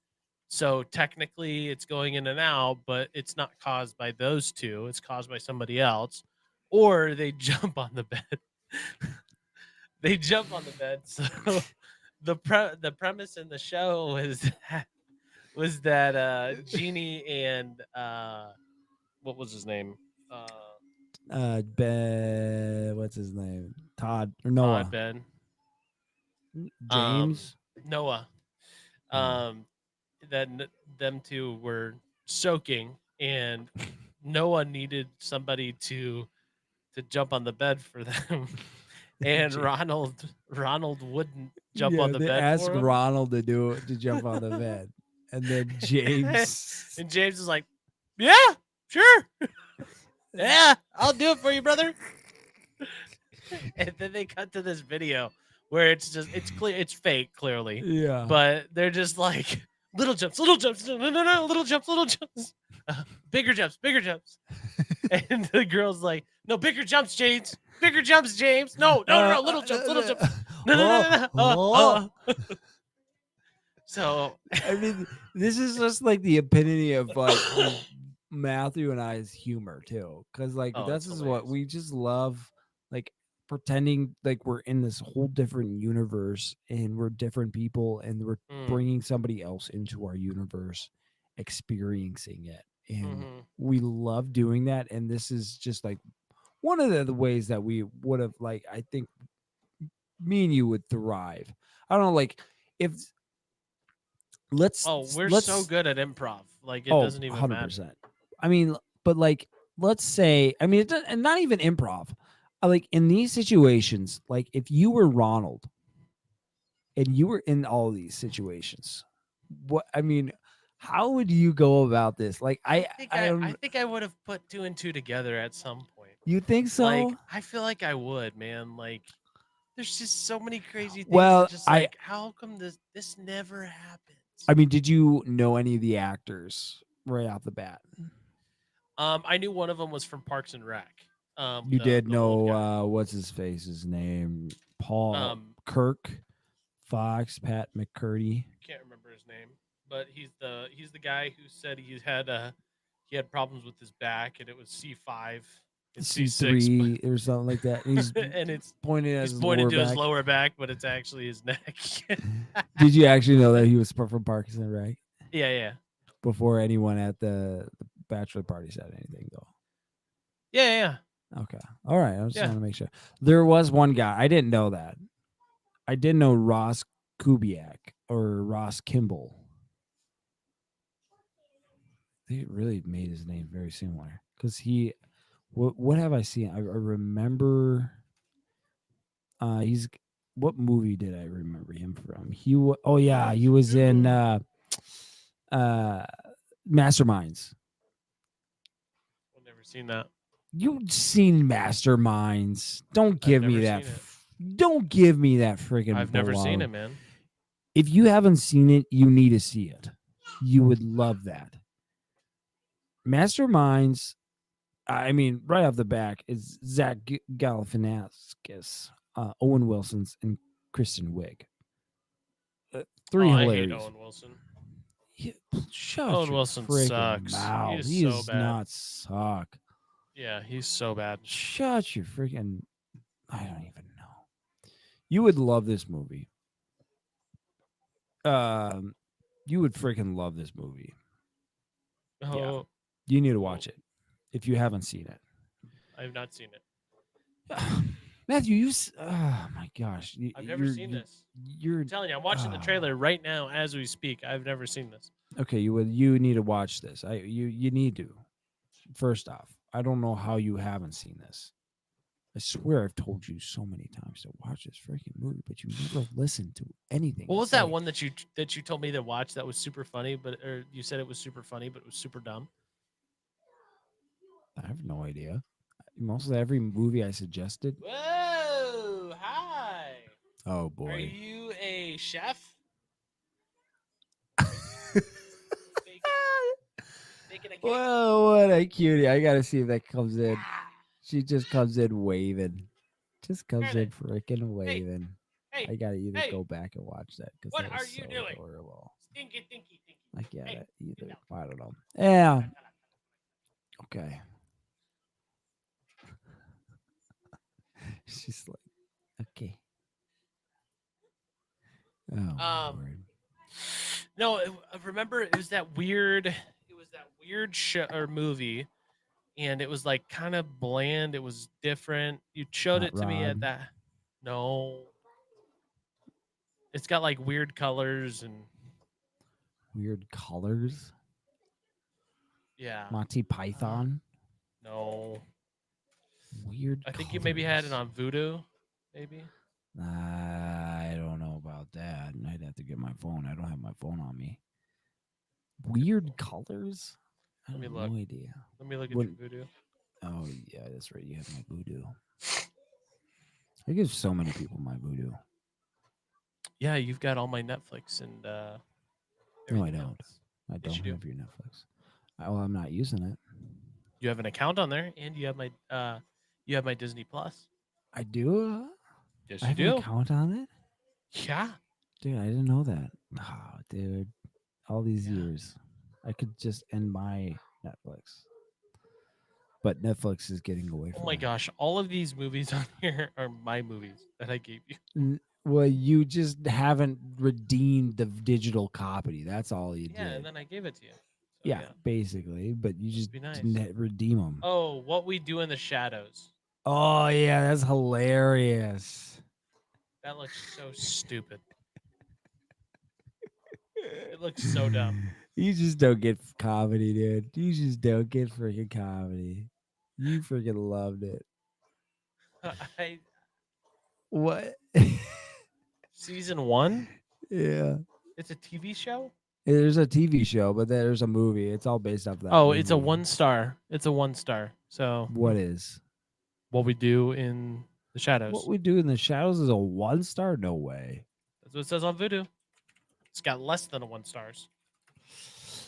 So technically it's going in and out, but it's not caused by those two. It's caused by somebody else. Or they jump on the bed. They jump on the bed. So the premise in the show was that Jeannie and what was his name? What's his name? Todd or Noah? Todd, Ben. James. Noah. That them two were soaking, and Noah needed somebody to jump on the bed for them, and Ronald wouldn't jump on the they bed ask for him. Ronald to jump on the bed, and then James. And James is like, "Yeah, sure, yeah, I'll do it for you, brother." And then they cut to this video where it's clear, it's fake, clearly, Yeah. but they're just like little jumps, no, little jumps, bigger jumps, bigger jumps. And the girl's like, "No, bigger jumps, James. Bigger jumps, James. No, little jumps, little jumps. No. So, I mean, this is just like the epitome of like Matthew and I's humor too, because like Oh, this it's is what hilarious. we just love, like pretending like we're in this whole different universe and we're different people and we're bringing somebody else into our universe, experiencing it, and we love doing that. And this is just like one of the ways that we would have like I think me and you would thrive. I don't know, like if let's we're so good at improv. Like, it doesn't even 100%. matter. I mean, but like let's say, I mean, it does, and not even improv. Like in these situations, like if you were Ronald and you were in all these situations, what I mean, how would you go about this? Like I think I would have put 2 and 2 together at some point. you think so? Like, I feel like I would, man. Like, there's just so many crazy things. Well, That just like, how come this never happens? I mean, did you know any of the actors right off the bat? I knew one of them was from Parks and Rec. You did the old guy. know what's his name? Paul Kirk Fox, Pat McCurdy. Can't remember his name, but he's the guy who said he had problems with his back and it was C5 and C3 or something like that. And he's and it's pointing at he's his pointing lower to back. his lower back, but it's actually his neck. Did you actually know that he was from Parkinson, right? Yeah. Before anyone at the bachelor party said anything, though. Yeah. Okay. All right. I just want to make sure. There was one guy. I didn't know that. I didn't know Ross Kubiak or Ross Kimball. They really made his name very similar because he. What have I seen? I remember. He's. What movie did I remember him from? He was in Masterminds. I've never seen that. You've seen Masterminds. Don't give me that. Don't give me that freaking. I've never seen it, man. If you haven't seen it, you need to see it. You would love that. Masterminds. I mean, right off the back is Zach Galifianakis, Owen Wilson's, and Kristen Wiig. Three hilarious. I hate Owen Wilson. Shut Owen your Wilson freaking sucks. mouth. He is so does bad. Not suck. Yeah, he's so bad. Shut your freaking. I don't even know. You would love this movie. You would freaking love this movie. Oh, yeah. You need to watch it if you haven't seen it. I have not seen it. Matthew, oh my gosh. I've never seen this. I'm telling you, I'm watching the trailer right now as we speak. I've never seen this. Okay, you need to watch this. You need to. First off, I don't know how you haven't seen this. I swear I've told you so many times to watch this freaking movie, but you never listen to anything. What was that one that you told me to watch that was super funny, or you said it was super funny, but it was super dumb? I have no idea. Mostly every movie I suggested. Whoa! Hi. Oh boy. Are you a chef? Baking a cake? Whoa! What a cutie! I gotta see if that comes in. She just comes in waving. Just comes in freaking waving. Hey, I gotta either go back and watch that because what that are is you so doing? adorable. Stinky. I gotta either. I don't know. Yeah. Okay. She's like, okay. Oh, Lord. No, I remember it was that weird show or movie, and it was like kind of bland. It was different. You showed it to me at that. No, it's got like weird colors and weird colors. Yeah. Monty Python. No. Weird. I think you maybe had it on Voodoo, maybe. I don't know about that. I'd have to get my phone. I don't have my phone on me. Weird colors? I Let me have look. no idea. Let me look at What- your voodoo. Oh yeah, that's right. You have my voodoo. I give so many people my voodoo. Yeah, you've got all my Netflix and No, I everything don't. else. I Yes, don't you do. have your Netflix. Well, I'm not using it. You have an account on there, and you have my Disney Plus. I do. Yes, I you have an do. account on it, Yeah. dude. I didn't know that. Oh, dude, all these Yeah. years, I could just end my Netflix, but Netflix is getting away Oh from my me. gosh, all of these movies on here are my movies that I gave you. Well, you just haven't redeemed the digital copy. That's all you Yeah, did. and then I gave it to you. So, Yeah, basically, but you Must just be nice. didn't redeem them. Oh, What We Do in the Shadows. Oh yeah, that's hilarious. That looks so stupid. It looks so dumb. You just don't get comedy, dude. You just don't get freaking comedy. You freaking loved it. I What? Season 1? Yeah. It's a TV show? There's a TV show, but there's a movie. It's all based off that. Oh, it's a movie. 1-star. It's a 1-star. So What is? What We Do in the Shadows. What We Do in the Shadows is a 1-star? No way. That's what it says on Vudu. It's got less than a 1 stars.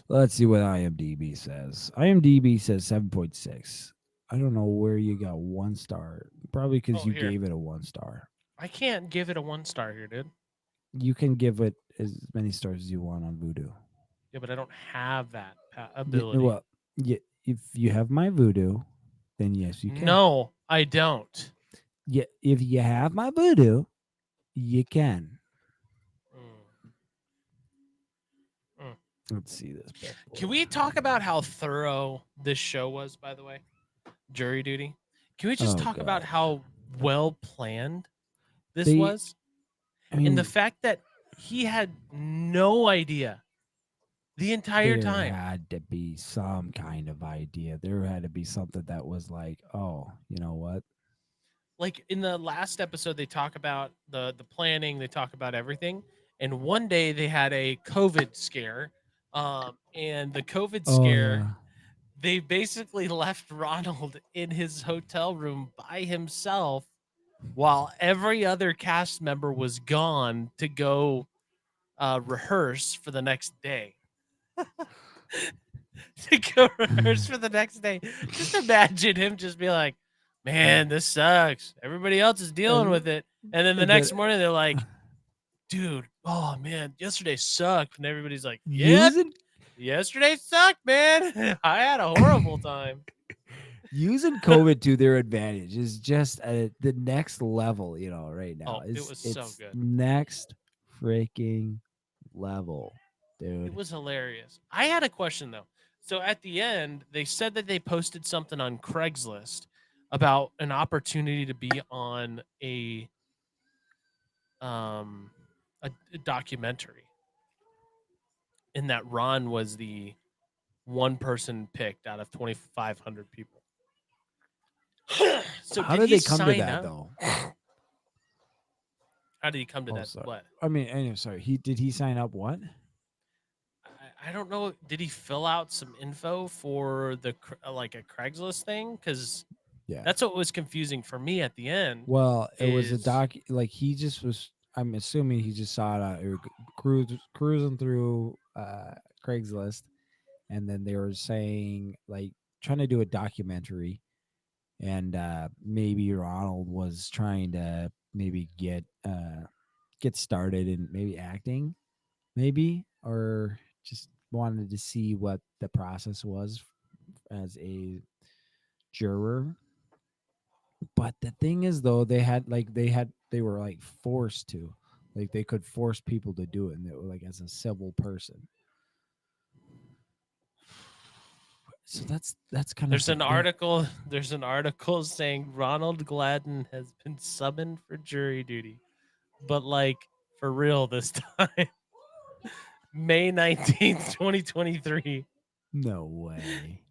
Let's see what IMDb says. IMDb says 7.6. I don't know where you got 1 star. Probably because Oh, you here. gave it a 1 star. I can't give it a 1 star here, dude. You can give it as many stars as you want on Voodoo. Yeah, but I don't have that Yeah, ability. well, yeah, if you have my Voodoo, then yes, you can. No, I don't. Yeah, if you have my Voodoo, you can. Let's see this. bad boy. Can we talk about how thorough this show was, by the way? Jury Duty. Can we just Oh, talk about gosh. how well planned this They- was? I mean, And the fact that he had no idea the entire there time. had to be some kind of idea. There had to be something that was like, oh, you know what? Like in the last episode, they talk about the planning, they talk about everything. And one day they had a COVID scare. And the COVID Oh, scare, yeah. they basically left Ronald in his hotel room by himself while every other cast member was gone to go rehearse for the next day. To go rehearse for the next day. Just imagine him just be like, man, this sucks. Everybody else is dealing And- with it. And then the and next then- morning they're like, dude, oh man, yesterday sucked. And everybody's like, yeah, Using yesterday sucked, man. I had a horrible time. using COVID to their advantage is just the next level, right now. Oh, it was so It's good. next freaking level, dude. It was hilarious. I had a question though. So at the end, they said that they posted something on Craigslist about an opportunity to be on a documentary. And that Ron was the one person picked out of 2,500 people. So How did did he they come to sign that up? though? How did he come to Oh, that? sorry. What? I mean, anyway, sorry. Did he sign up what? I don't know. Did he fill out some info for the like a Craigslist thing? Because Yeah. that's what was confusing for me at the end. Well, it was a is- doc. Like he just was. I'm assuming he just saw it. Cruising through Craigslist, and then they were saying like trying to do a documentary, and maybe Ronald was trying to maybe get started in maybe acting, maybe, or just wanted to see what the process was as a juror. But the thing is though, they were like forced to, like they could force people to do it, and they were like as a civil person. So that's kind There's of an article. There's an article saying Ronald Gladden has been summoned for jury duty, but like for real this time, May 19th, 2023. No way.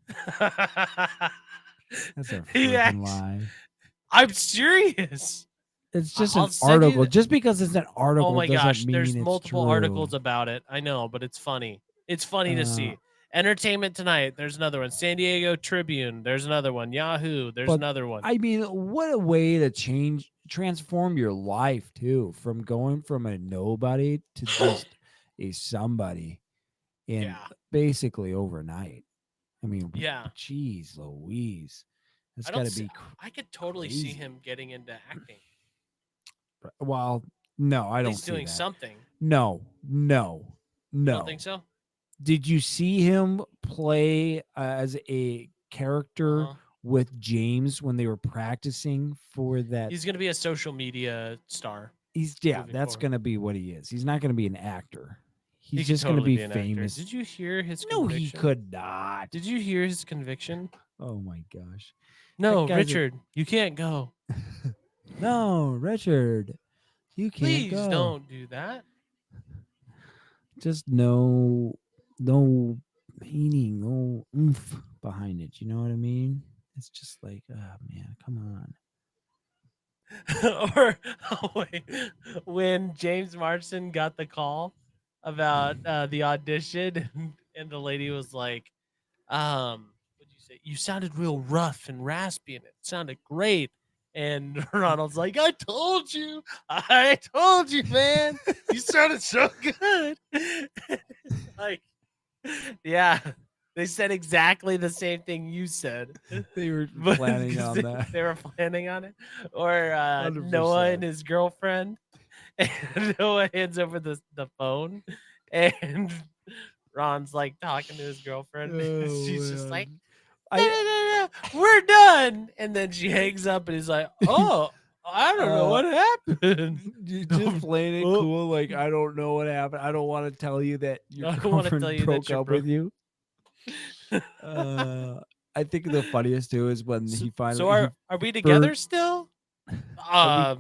That's a He freaking acts- lie. I'm serious. It's just I'll an send you. article. Just because it's an Oh article my doesn't gosh, mean there's it's multiple true. articles about it. I know, but it's funny. It's funny to Uh, see. Entertainment Tonight, there's another one. San Diego Tribune, there's another one. Yahoo, there's But another one. I mean, what a way to transform your life too, from going from a nobody to just a somebody in Yeah. basically overnight. I mean, Yeah. geez, Louise, that's I got don't to see, be I could totally see crazy. him getting into acting. Well, no, I At don't least see doing that. something. No. You don't think so? Did you see him play as a character Uh-huh. with James when they were practicing for that? He's gonna be a social media star. Moving That's forward. going to be what he is. He's not going to be an actor. He He's could just going to totally be be an actor. famous. Did you hear his No, conviction? he could not. Did you hear his conviction? Oh my gosh. No, guy's a- Richard, you can't go. No, Richard, you can't Please go. don't do that. Just no meaning, no oomph behind it. You know what I mean? It's just like, oh man, come on. Or oh, wait, when James Marsden got the call about the audition, and the lady was like, what'd you say? You sounded real rough and raspy, and it sounded great. And Ronald's like, I told you, man, you sounded so good. Like, yeah, they said exactly the same thing you said. They were But planning 'cause on that. They were planning on it. Or Noah 100%. and his girlfriend. And Noah hands over the phone, and Ron's like talking to his girlfriend. She's just like, Oh, no, I no, no, no, we're done. And then she hangs up, and he's like, oh, I don't know what happened. just playing it Oh. cool. Like, I don't know what happened. I don't want to tell you that your I don't wanna tell girlfriend you that broke you're up with you. I think the funniest too is when he finally. So are we together still? I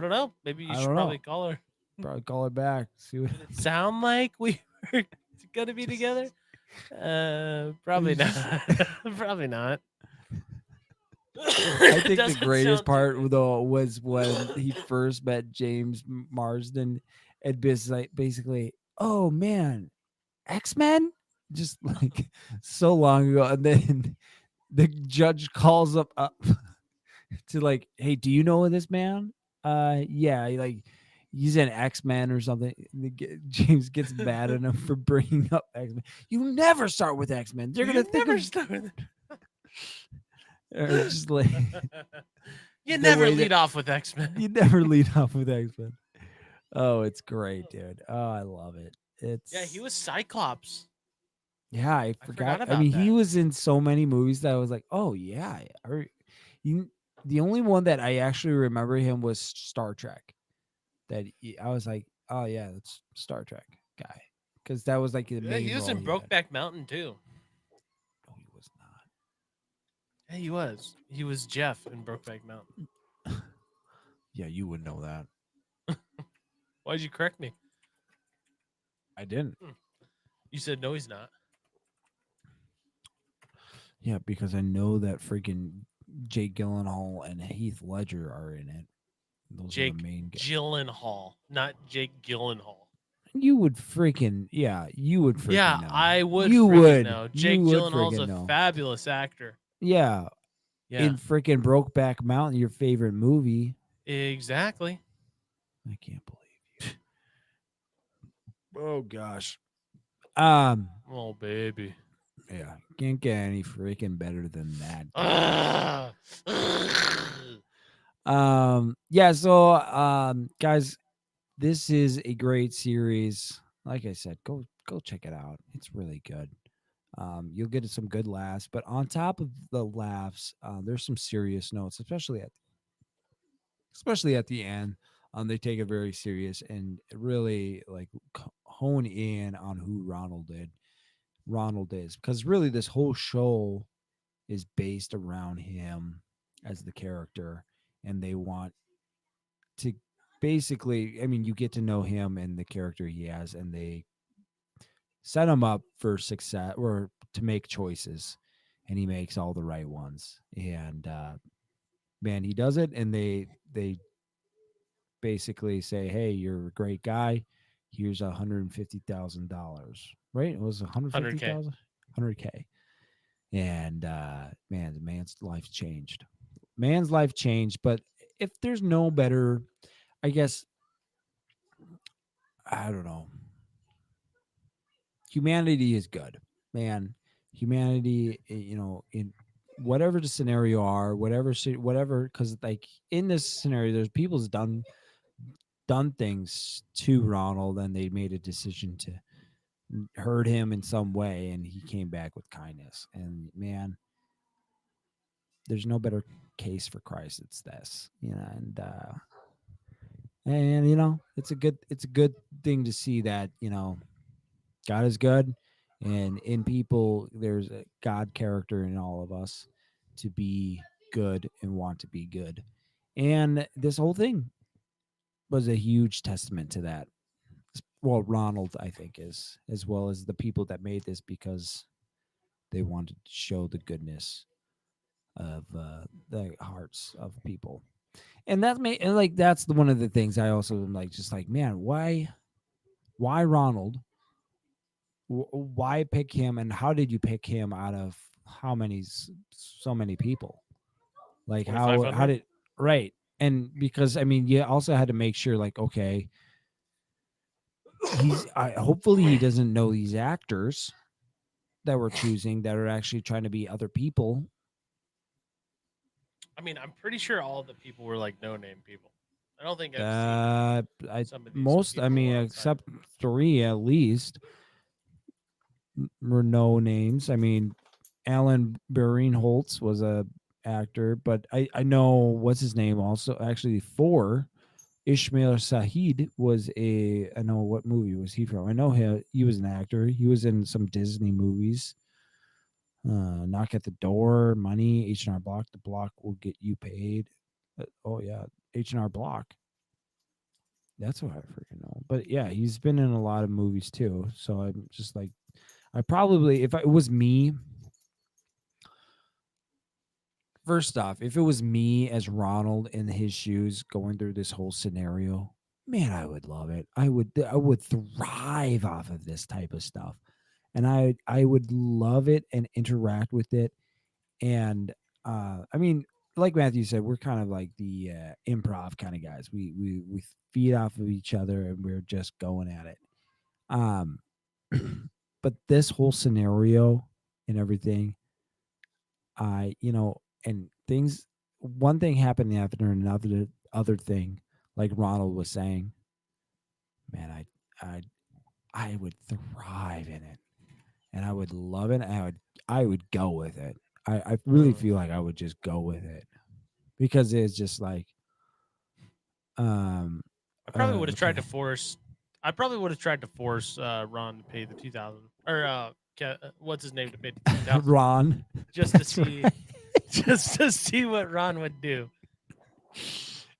don't know. Maybe you I should don't know. probably call her. Probably call her back. See what. Did it sound like we were gonna be together? Probably not. Probably not. I think the greatest part though was when he first met James Marsden and basically, oh man, X-Men, just like so long ago, and then the judge calls up to like, hey, do you know this man? Yeah, like he's an X-Man or something. James gets mad at him for bringing up X-Men. You never start with X-Men. They're gonna think never of start with or just like you the never way lead that- off with X-Men. you never lead off with X-Men. Oh, it's great, dude. Oh, I love it. It's Yeah, he was Cyclops. Yeah, I forgot forgot. I about mean, he that. was in so many movies that I was like, oh yeah. The only one that I actually remember him was Star Trek. I was like, oh yeah, that's Star Trek guy, because that was like the Yeah, main. he was in role had. Brokeback Mountain too. No, he was not. Yeah, he was. He was Jeff in Brokeback Mountain. Yeah, you would know that. Why'd you correct me? I didn't. You said no, he's not. Yeah, because I know that freaking Jake Gyllenhaal and Heath Ledger are in it. Those Jake are the main guys. Gyllenhaal, not Jake Gyllenhaal. You would freaking you would freaking Yeah, know. I would. You freaking would. know. You Jake would Gyllenhaal's freaking a know. fabulous actor. Yeah, Yeah, in freaking Brokeback Mountain, your favorite movie. exactly. I can't believe you. Oh gosh. Oh baby. Yeah, can't get any freaking better than that. Ah. Yeah, so guys, this is a great series. Like I said, go check it out. It's really good. You'll get some good laughs, but on top of the laughs, there's some serious notes, especially at the end. They take it very serious and really like hone in on who Ronald is, because really this whole show is based around him as the character, and they want to basically, I mean, you get to know him and the character he has, and they set him up for success or to make choices, and he makes all the right ones. And man, he does it, and they basically say, hey, you're a great guy. Here's $150,000. Right? It was 100K. 150,000, 100K. And man, the man's life changed. Man's life changed. But if there's no better, I guess, I don't know. Humanity is good, man. Humanity, in whatever the scenario are, whatever, because like in this scenario, there's people's done things to Ronald, and they made a decision to hurt him in some way, and he came back with kindness. And man, there's no better case for Christ. It's this, and it's a good thing to see that God is good, and in people there's a God character in all of us to be good and want to be good, and this whole thing was a huge testament to that. Well, Ronald, I think, is, as well as the people that made this, because they wanted to show the goodness of the hearts of people. And that's one of the things I also am like, just like, man, why Ronald? Why pick him, and how did you pick him out of how many, so many people? Like how 2,500. did, right? And because I mean, you also had to make sure, like, okay, hopefully he doesn't know these actors that we're choosing that are actually trying to be other people. I mean, I'm pretty sure all the people were like no name people. I don't think I've seen I some of these most I people mean, outside. except three at least were no names. I mean, Alan Holtz was a actor, but I know what's his name also. Actually, four. Ishmael Sahid was I know what movie was he from. I know he was an actor. He was in some Disney movies. Knock at the Door, Money, H&R Block. The Block will get you paid. Oh yeah, H&R Block. That's what I freaking know. But yeah, he's been in a lot of movies too. So I'm just like, I probably, if it was me, first off, if it was me as Ronald in his shoes going through this whole scenario, man, I would love it. I would thrive off of this type of stuff. And I would love it and interact with it. And I mean, like Matthew said, we're kind of like the improv kind of guys. We feed off of each other, and we're just going at it. Um but this whole scenario and everything, and things, one thing happened after another other thing, like Ronald was saying, man, I would thrive in it, and I would love it. And I would go with it. I really Mm. feel like I would just go with it, because it's just like, um I probably would have tried to okay. force. I probably would have tried to force Ron to pay the 2,000, or what's his name, to pay the 2,000, Ron. just to That's see, right. just to see what Ron would do.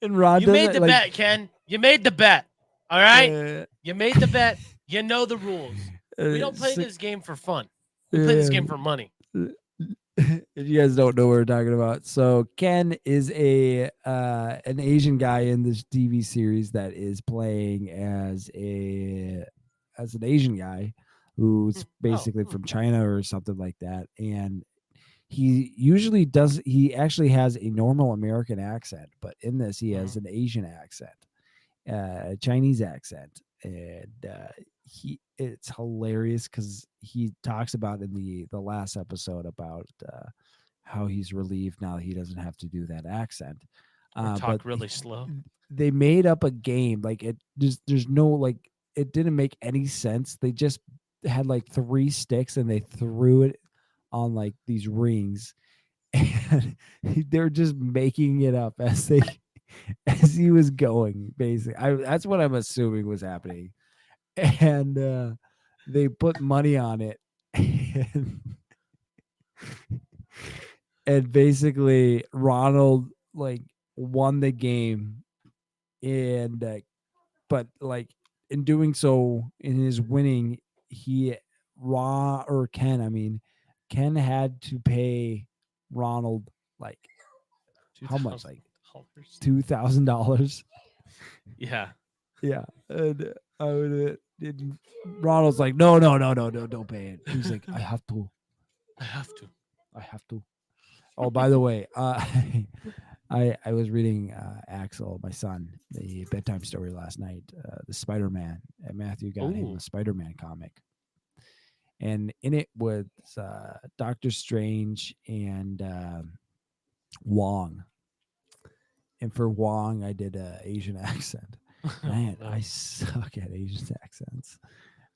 And Ron You made doesn't the like, bet, Ken. You made the bet. All right. uh, You made the bet. You know the rules. We don't play sick, this game for fun. We play this game for uh, money. if you guys don't know what we're talking about, so Ken is an Asian guy in this TV series that is playing as an Asian guy who's Oh, basically from China or something like that. And he actually has a normal American accent, but in this he has an Asian accent, a Chinese accent. And it's hilarious because he talks about in the last episode about how he's relieved now he doesn't have to do that accent. or But talk really slow. they made up a game, like, there's no, like, it didn't make any sense. They just had like three sticks, and they threw it on like these rings, and they're just making it up as he was going. Basically, that's what I'm assuming was happening. And they put money on it, and, basically Ronald like won the game. And but like, in doing so, in his winning, he Ken, I mean, Ken had to pay Ronald like, how much? Like $2,000. $2,000. Yeah. Yeah. And I would. Ronald's like, no, don't pay it. He's like, I have to. I have to. I have to. Oh, by the way, I was reading Axel, my son, the bedtime story last night. The Spider-Man. Matthew got him Ooh. a Spider-Man comic, and in it was Doctor Strange and Wong. And for Wong, I did a Asian accent. Man, no. I suck at Asian accents.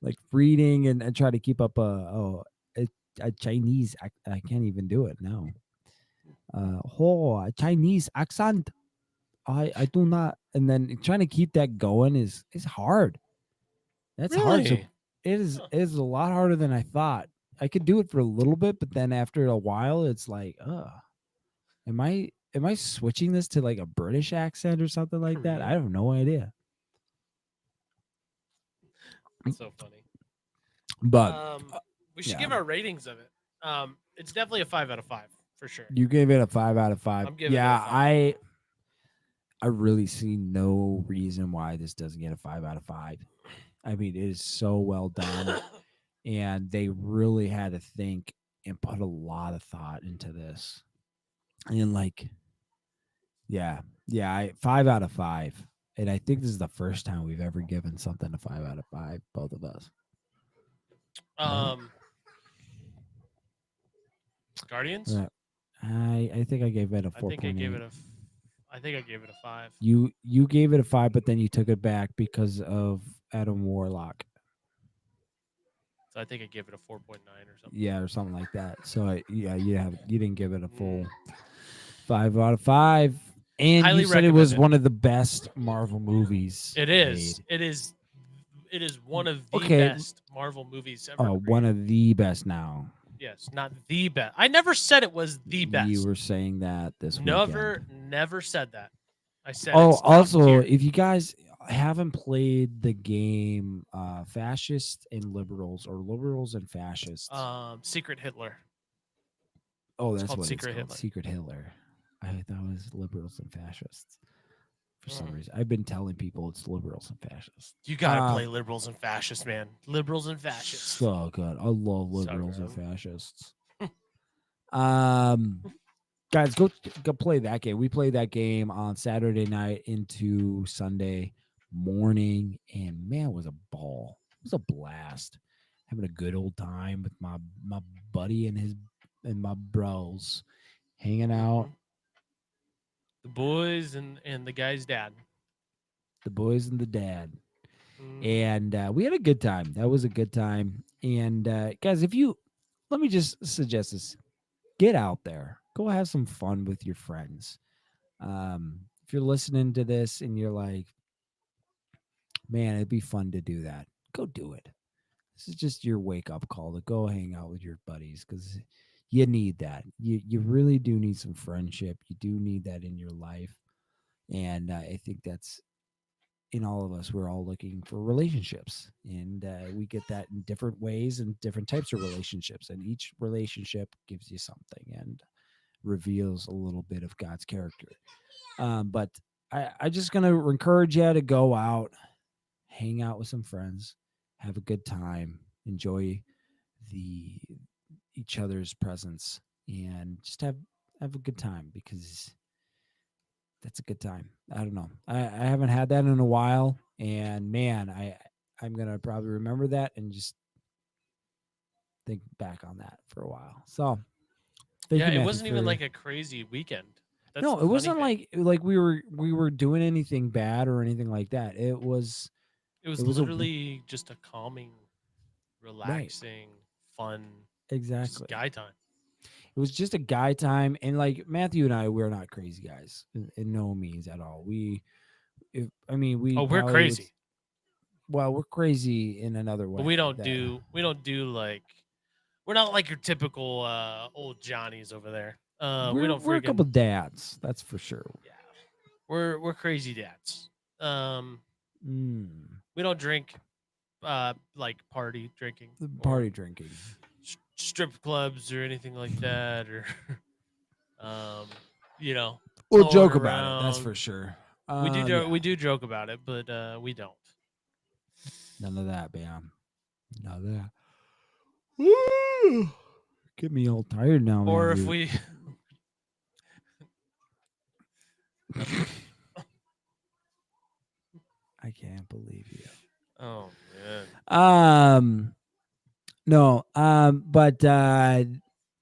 Like reading and try to keep up a Chinese. I can't even do it now. A Chinese accent. I do not. And then trying to keep that going is hard. That's hard. So Really? Huh. it is a lot harder than I thought. I could do it for a little bit, but then after a while, it's like, am I switching this to like a British accent or something like that? I Korean. have no idea. It's so funny. But We should yeah. give our ratings of it. It's definitely a 5 out of 5 for sure. You gave it a 5 out of 5. I'm giving it a Yeah, 5. I really see no reason why this doesn't get a 5 out of 5. I mean, it is so well done, and they really had to think and put a lot of thought into this. And like, yeah, 5 out of 5. And I think this is the first time we've ever given something a 5 out of 5, both of us. Guardians? I think I gave it a 4.8. I think I gave it a 5. You gave it a 5, but then you took it back because of Adam Warlock. So I think I gave it a 4.9 or something. Yeah, or something like that. So you didn't give it a full 5 out of 5. And Highly you said it was recommend it. one of the best Marvel movies. It is. made. It is one of the Okay. best Marvel movies ever. Oh, one of the best now. Yes, not the best. I never said it was the best. You were saying that this never weekend. said that. I said Oh, it's top also, tier. if you guys haven't played the game Fascists and Liberals or Liberals and Fascists. Secret Hitler. Oh, It's that's called what Secret it's called. Hitler. Secret Hitler. I thought it was Liberals and Fascists. For some reason, I've been telling people it's Liberals and Fascists. You gotta play Liberals and Fascists, man. Liberals and Fascists. So good. I love So Liberals and good. Fascists. Guys, go play that game. We played that game on Saturday night into Sunday morning, and man, it was a ball. It was a blast. Having a good old time with my buddy and my bros, hanging out. The boys and the guy's dad. The boys and the dad. Mhm. And we had a good time. That was a good time. And guys, let me just suggest this: get out there, go have some fun with your friends. If you're listening to this and you're like, man, it'd be fun to do that, go do it. This is just your wake up call to go hang out with your buddies, because you need that. You really do need some friendship. You do need that in your life. And I think that's in all of us. We're all looking for relationships, and we get that in different ways and different types of relationships. And each relationship gives you something and reveals a little bit of God's character. But I just gonna encourage you to go out, hang out with some friends, have a good time, enjoy each other's presence, and just have a good time, because that's a good time. I don't know. I haven't had that in a while, and man, I'm gonna probably remember that and just think back on that for a while. So, thank you, It Matthew, wasn't even like a crazy weekend. That's no, the it funny wasn't thing. like we were doing anything bad or anything like that. It was It was a literally just a calming, relaxing, fun, just exactly. guy time. It was just a guy time, and like Matthew and I, we're not crazy guys in no means at all. We We're probably crazy, well, we're crazy in another way. but we don't do like, we're not like your typical old Johnnies over there. We don't We're a couple freaking, dads, that's for sure. yeah. We're crazy dads. We don't drink like party drinking, Party drinking. strip clubs or anything like that, or We'll going joke about it. That's around. for sure. Yeah, we do joke about it, but we don't. none of that, man. None of that. Woo! Get me all tired now, man. Or if dude. we I can't believe you. Oh man. No, but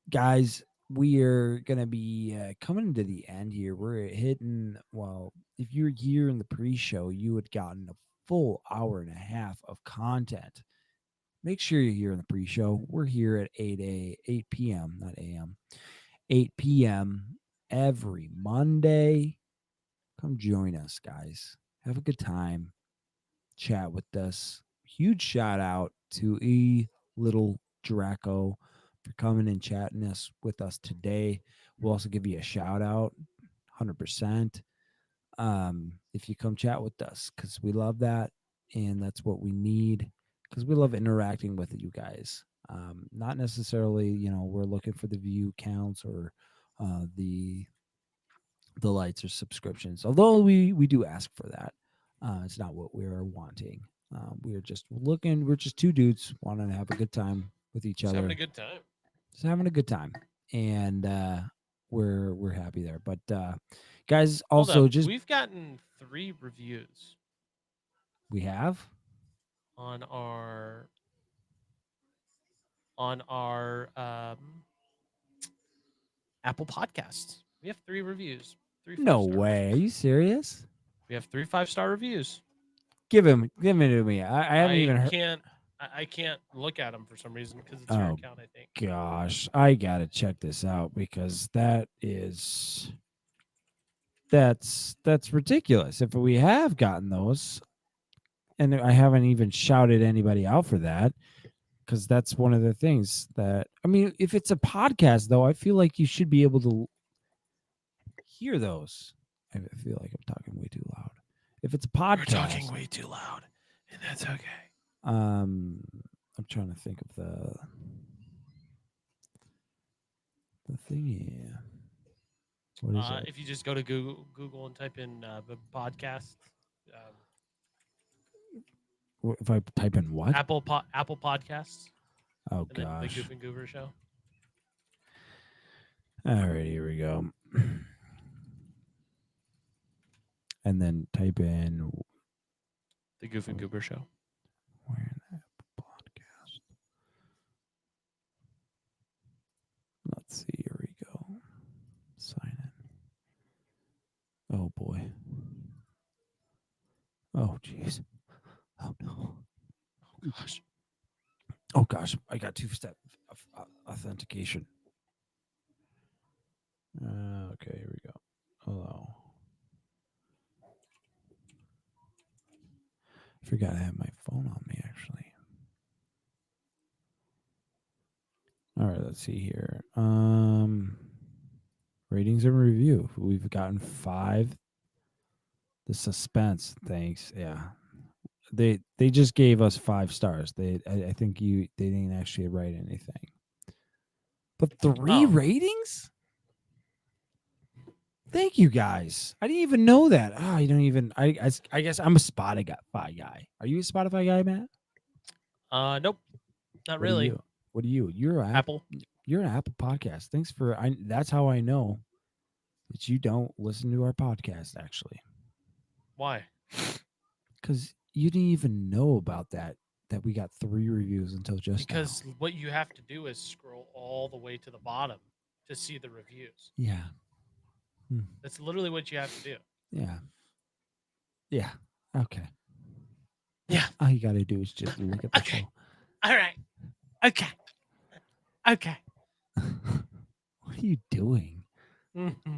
guys, we are gonna be coming to the end here. We're hitting. Well, if you're here in the pre-show, you had gotten a full hour and a half of content. Make sure you're here in the pre-show. We're here at 8 p.m. not a.m. 8 p.m. every Monday. Come join us, guys. Have a good time. Chat with us. Huge shout out to Little Draco for coming and chatting us with us today. We'll also give you a shout out, 100%. If you come chat with us, because we love that, and that's what we need, because we love interacting with you guys. Not necessarily, we're looking for the view counts or the lights or subscriptions, although we do ask for that. It's not what we are wanting. We are just looking. We're just two dudes wanting to have a good time with each Just other, having a good time. just having a good time, and we're happy there. But guys, Hold also up. just We've gotten 3 reviews we have on our Apple Podcasts. We have 3 reviews. 3 no 5-star way. Are reviews. you serious? We have 3 5-star reviews. Give it to me. I haven't even heard. I can't look at them for some reason because it's your Oh, account, I think. gosh, I gotta check this out because that's ridiculous. If we have gotten those, and I haven't even shouted anybody out for that, because that's one of the things that, I mean, if it's a podcast though, I feel like you should be able to hear those. I feel like I'm talking way too loud. If it's a podcast, We're talking way too loud, and that's okay. I'm trying to think of the thing here. What is it? If you just go to Google and type in the podcast, If I type in what? Apple Podcasts, Oh and then the gosh. Goof and Goober show. All right, here we go. And then type in The Goof and Goober show. where in the podcast. Let's see. Here we go. Sign in. Oh boy. Oh jeez. Oh no. Oh gosh. Oh gosh. I got 2-step authentication. Okay, here we go. Hello. I forgot I have my phone on me actually. All right, let's see here. Ratings and review. We've gotten 5. The suspense, thanks. Yeah. They just gave us 5 stars. I think they didn't actually write anything. But 3 Oh. ratings? Thank you guys. I didn't even know that. Oh, you don't even. I guess I'm a Spotify guy. Are you a Spotify guy, Matt? Nope, not What really. Are you? You're an Apple. You're an Apple podcast. Thanks for. That's how I know that you don't listen to our podcast. Actually, Why? because you didn't even know about that we got 3 reviews until just Because now. what you have to do is scroll all the way to the bottom to see the reviews. Yeah. That's literally what you have to do. Yeah. Yeah. Okay. Yeah. All you got to do is just look at the Okay. show. All right. Okay. Okay. What are you doing? Mm-hmm.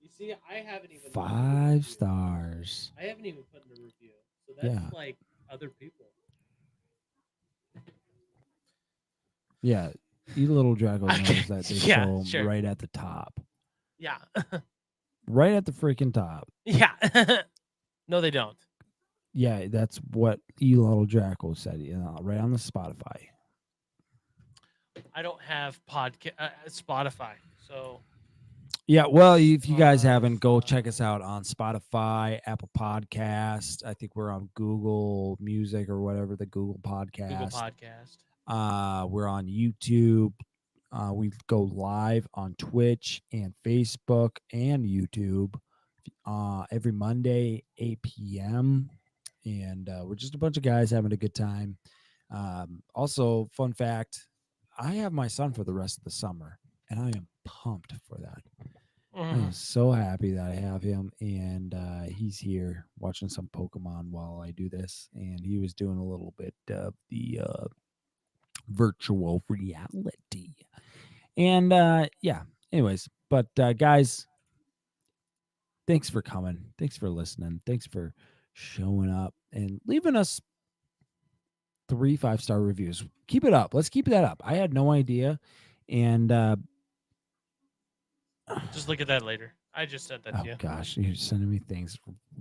You see, I haven't even 5 stars. I haven't even put in a review, so that's Yeah. like other people. Yeah. You little Draco knows Okay. that they Yeah, show 'em sure. right at the top. Yeah. Right at the freaking top. Yeah. No, they don't. Yeah, that's what Little Draco said. Right on the Spotify. I don't have Spotify, so Yeah, well, if you guys haven't, go check us out on Spotify, Apple Podcast. I think we're on Google Music or whatever, the Google Podcast. Google Podcast. We're on YouTube. We go live on Twitch and Facebook and YouTube every Monday, 8 p.m. And we're just a bunch of guys having a good time. Also, fun fact, I have my son for the rest of the summer, and I am pumped for that. I am so happy that I have him, and he's here watching some Pokemon while I do this. And he was doing a little bit of the virtual reality. And yeah, anyways, but guys, thanks for coming. Thanks for listening. Thanks for showing up and leaving us 3 5-star reviews. Keep it up. Let's keep that up. I had no idea. And just look at that later. I just said that to you. Gosh, you're sending me things.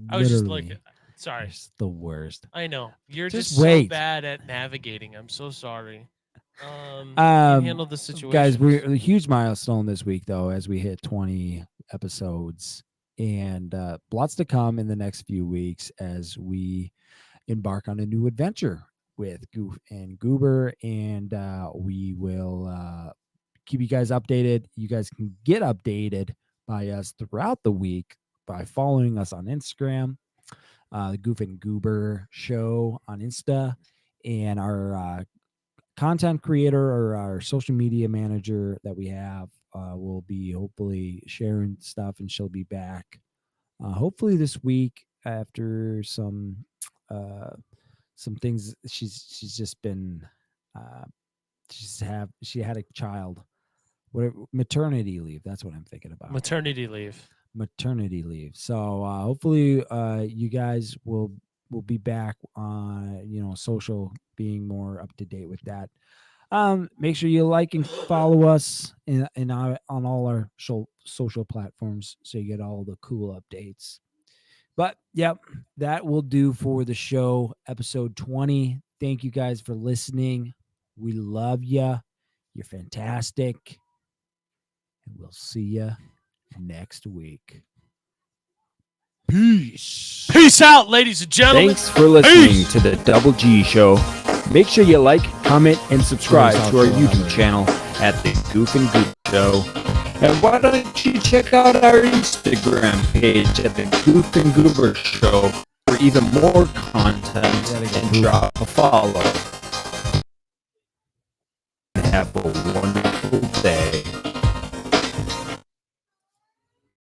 I was just looking. Sorry. It's the worst. I know. You're Just just wait. so bad at navigating. I'm so sorry. You handle the situation. Guys, we're a huge milestone this week, though, as we hit 20 episodes. And lots to come in the next few weeks as we embark on a new adventure with Goof and Goober. And we will keep you guys updated. You guys can get updated by us throughout the week by following us on Instagram, the Goof and Goober show on Insta, and our content creator or our social media manager that we have will be hopefully sharing stuff, and she'll be back hopefully this week after some things. She's just been she had a child. Maternity leave. That's what I'm thinking about. Maternity leave. So hopefully you guys will be back on social, being more up to date with that. Make sure you like and follow us on all our social platforms so you get all the cool updates. But yep, that will do for the show, episode 20. Thank you guys for listening. We love you. You're fantastic. And we'll see you next week. Peace. Peace out, ladies and gentlemen. Thanks for listening to the Double G Show. Make sure you like, comment, and subscribe to our YouTube channel at the Goof and Goober Show. And why don't you check out our Instagram page at the Goof and Goober Show for even more content, and drop a follow. Have a wonderful day.